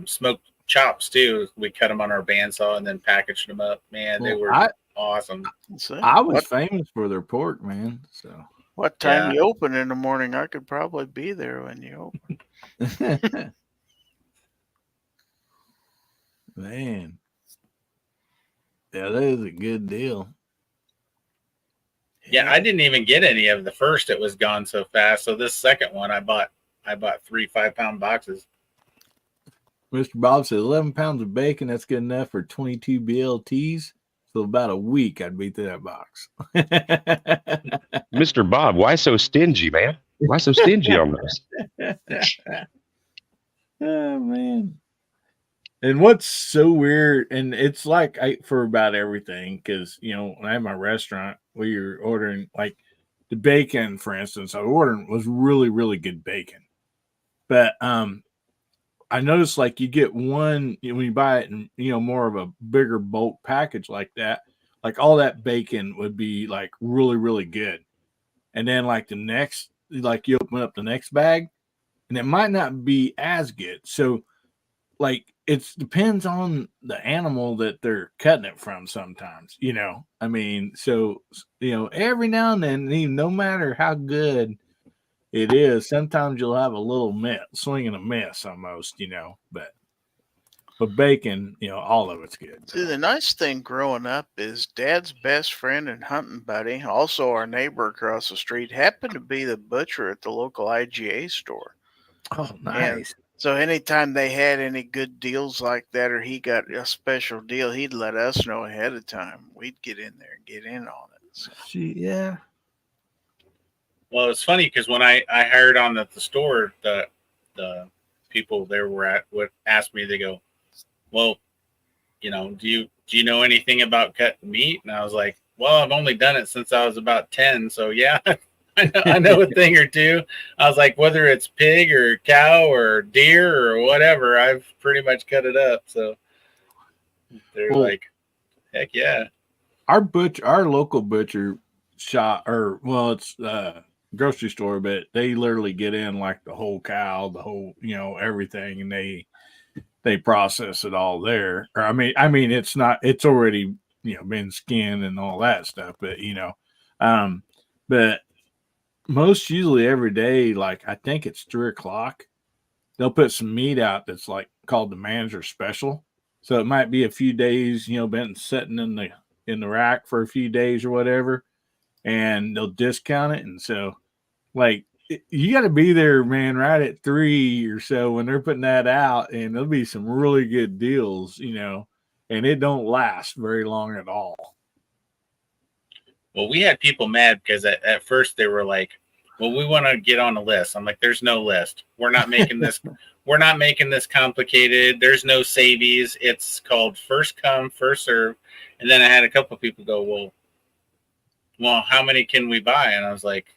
smoked chops too. We cut them on our bandsaw and then packaged them up. Man, they were awesome. So, I was famous for their pork, man. So what time you open in the morning? I could probably be there when you open. man, yeah, that is a good deal. Yeah, I didn't even get any of the first. It was gone so fast. So this second one, I bought 3 5-pound boxes. Mr. Bob said 11 pounds of bacon. That's good enough for 22 BLTs. So about a week, I'd be through that box. Mr. Bob, why so stingy, man? Why so stingy on those? Oh, man. And what's so weird, and it's like for about everything, because, when I had my restaurant, we were ordering, like, the bacon, for instance, I ordered was really, really good bacon. But I noticed, like, you get one, when you buy it in, more of a bigger bulk package like that, like, all that bacon would be, like, really, really good. And then, like, the next, like, you open up the next bag, and it might not be as good. So, like, it depends on the animal that they're cutting it from sometimes, I mean, so, every now and then, no matter how good it is, sometimes you'll have a little swing and a miss almost, but bacon, all of it's good. See, the nice thing growing up is Dad's best friend and hunting buddy, also our neighbor across the street, happened to be the butcher at the local IGA store. Oh, nice. And so anytime they had any good deals like that, or he got a special deal, he'd let us know ahead of time. We'd get in there and get in on it. So. Yeah. Well, it's funny because when I hired on at the store, the people there would ask me, they go, well, do you know anything about cutting meat? And I was like, well, I've only done it since I was about 10. So yeah, I know a thing or two. I was like, whether it's pig or cow or deer or whatever, I've pretty much cut it up. So they're like, heck yeah. Our local butcher shop, it's grocery store, but they literally get in like the whole cow, the whole, everything, and they process it all there. Or I mean, it's already, been skinned and all that stuff, but but most usually every day, like I think it's 3:00, they'll put some meat out that's like called the manager special. So it might be a few days, been sitting in the rack for a few days or whatever, and they'll discount it. And so, like, you got to be there, man, right at 3 or so when they're putting that out, and there'll be some really good deals, and it don't last very long at all. Well, we had people mad because at first they were like, well, we want to get on a list. I'm like, there's no list. We're not making this. We're not making this complicated. There's no savies. It's called first come, first serve. And then I had a couple of people go, well, how many can we buy? And I was like,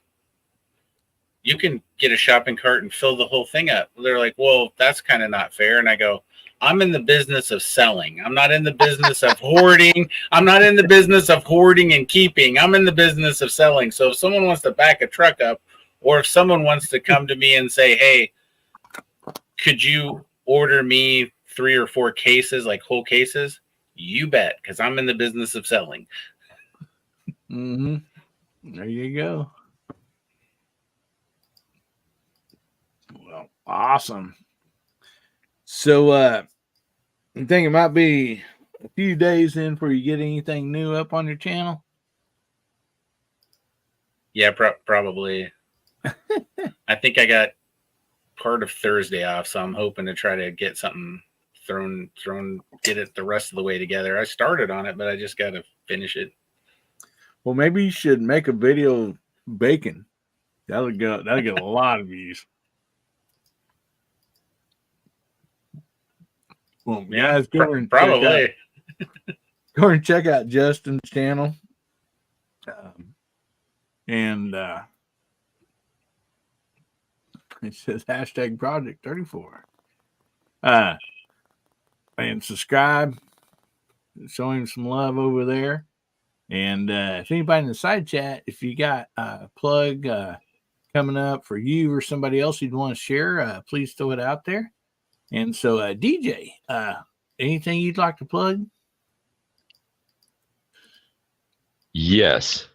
you can get a shopping cart and fill the whole thing up. They're like, well, that's kind of not fair. And I go, I'm in the business of selling. I'm not in the business of hoarding. I'm not in the business of hoarding and keeping. I'm in the business of selling. So if someone wants to back a truck up, or if someone wants to come to me and say, hey, could you order me 3 or 4 cases, like whole cases? You bet, because I'm in the business of selling. Mm-hmm. There you go. Well, awesome. So, you think it might be a few days in before you get anything new up on your channel? Yeah, probably. I think I got part of Thursday off, so I'm hoping to try to get something thrown, get it the rest of the way together. I started on it, but I just got to finish it. Well, maybe you should make a video of bacon. That'll get a lot of views. Well, guys, go and probably go and check out Justin's channel. And it says hashtag Project 34. And subscribe. Show him some love over there. And if anybody in the side chat, if you got a plug coming up for you or somebody else you'd want to share, please throw it out there. And so, DJ, anything you'd like to plug? Yes.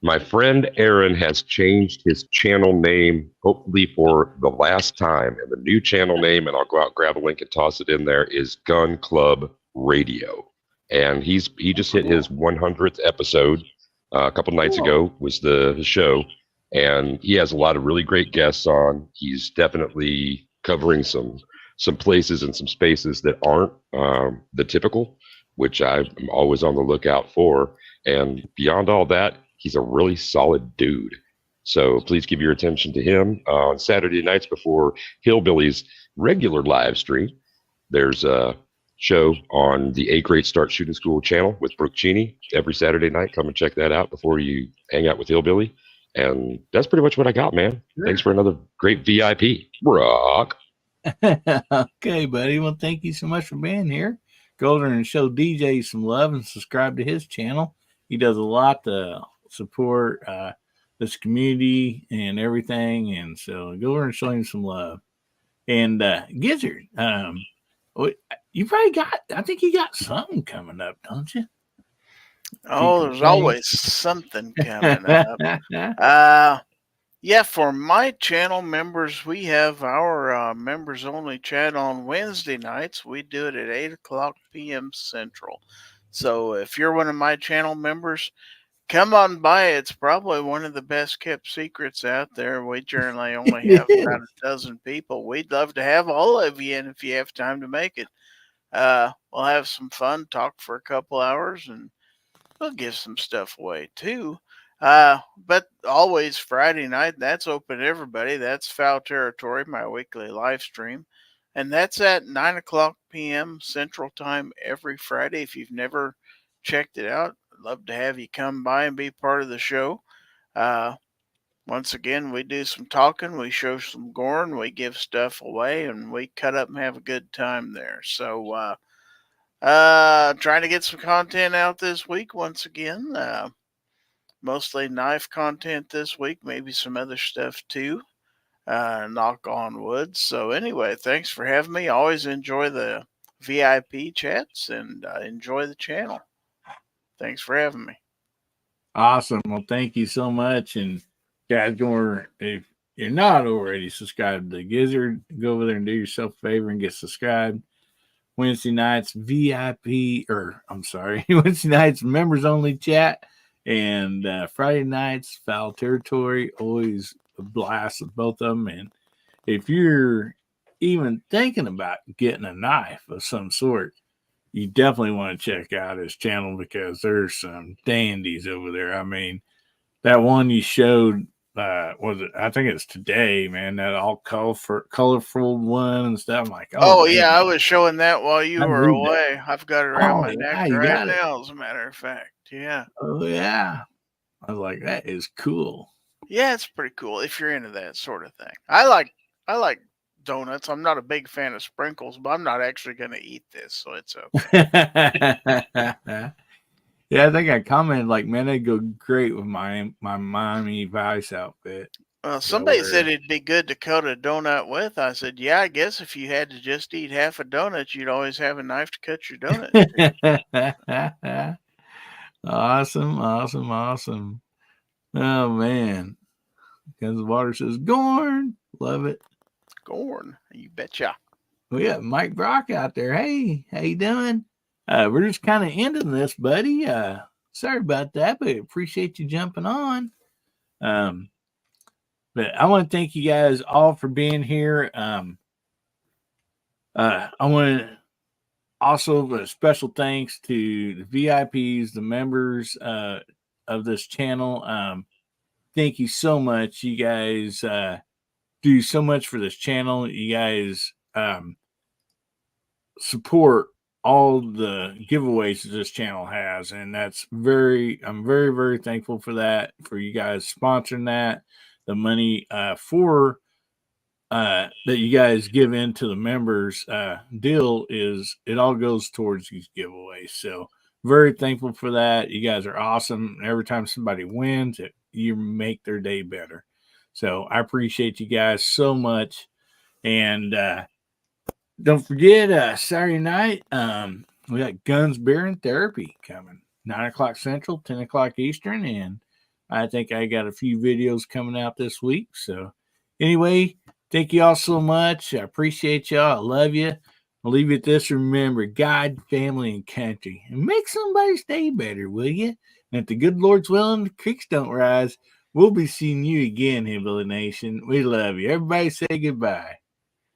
My friend Aaron has changed his channel name, hopefully for the last time. And the new channel name, and I'll go out, grab a link and toss it in there, is Gun Club Radio. And he just hit his 100th episode a couple nights ago was the show. And he has a lot of really great guests on. He's definitely covering some places and some spaces that aren't the typical, which I'm always on the lookout for. And beyond all that, he's a really solid dude. So please give your attention to him on Saturday nights before Hillbilly's regular live stream. There's a show on the A Great Start Shooting School channel with Brooke Cheney every Saturday night. Come and check that out before you hang out with Hillbilly. And that's pretty much what I got, man. Sure. Thanks for another great VIP. Rock. Okay, buddy. Well, thank you so much for being here. Go over and show DJ some love and subscribe to his channel. He does a lot to support this community and everything. And so go over and show him some love. And Gizzard, you probably I think you got something coming up, don't you? Oh, there's always something coming up. Yeah, for my channel members, we have our members only chat on Wednesday nights. We do it at 8:00 p.m. Central. So if you're one of my channel members, come on by. It's probably one of the best kept secrets out there. We generally only have about a dozen people. We'd love to have all of you in if you have time to make it. We'll have some fun, talk for a couple hours, and we'll give some stuff away too. But always Friday night, that's open to everybody. That's Foul Territory, my weekly live stream. And that's at 9:00 p.m. Central Time every Friday. If you've never checked it out, I'd love to have you come by and be part of the show. Once again, we do some talking, we show some goring, we give stuff away, and we cut up and have a good time there. So, trying to get some content out this week once again. Mostly knife content this week, maybe some other stuff too. Knock on wood. So anyway, thanks for having me. Always enjoy the VIP chats and enjoy the channel. Thanks for having me. Awesome. Well, thank you so much. And guys, if you're not already subscribed to Gizzard, go over there and do yourself a favor and get subscribed. Wednesday nights Wednesday nights members only chat. And Friday nights, Foul Territory, always a blast with both of them. And if you're even thinking about getting a knife of some sort, you definitely want to check out his channel because there's some dandies over there. I mean, that one you showed, I think it's today, man, that all colorful one and stuff. I'm like, oh yeah, I was showing that while you were away. I've got it around my neck right now, as a matter of fact. Yeah. Oh yeah. I was like, that is cool. Yeah, it's pretty cool if you're into that sort of thing. I like donuts. I'm not a big fan of sprinkles, but I'm not actually going to eat this, so it's okay. Yeah, I think I commented like, man, they go great with my Miami Vice outfit. Well, somebody said it'd be good to cut a donut with. I said, yeah, I guess if you had to just eat half a donut, you'd always have a knife to cut your donut. Awesome. Oh man. Because the water says Gorn. Love it. Gorn, you betcha. We got Mike Brock out there. Hey, how you doing? We're just kind of ending this, buddy. Sorry about that, but appreciate you jumping on. But I want to thank you guys all for being here. I want to also a special thanks to the VIPs, the members of this channel. Thank you so much. You guys do so much for this channel. You guys support all the giveaways that this channel has, and I'm very, very thankful for that, for you guys sponsoring that. The money for that you guys give into the members deal it all goes towards these giveaways. So very thankful for that. You guys are awesome. Every time somebody wins, you make their day better. So I appreciate you guys so much. And don't forget Saturday night, we got Guns, Beer, and Therapy coming. 9 o'clock Central, 10 o'clock Eastern, and I think I got a few videos coming out this week. So anyway, thank you all so much. I appreciate y'all. I love you. I'll leave you with this. Remember, God, family, and country. And make somebody's day better, will you? And if the good Lord's willing, the creeks don't rise, we'll be seeing you again, Hillbilly Nation. We love you. Everybody say goodbye.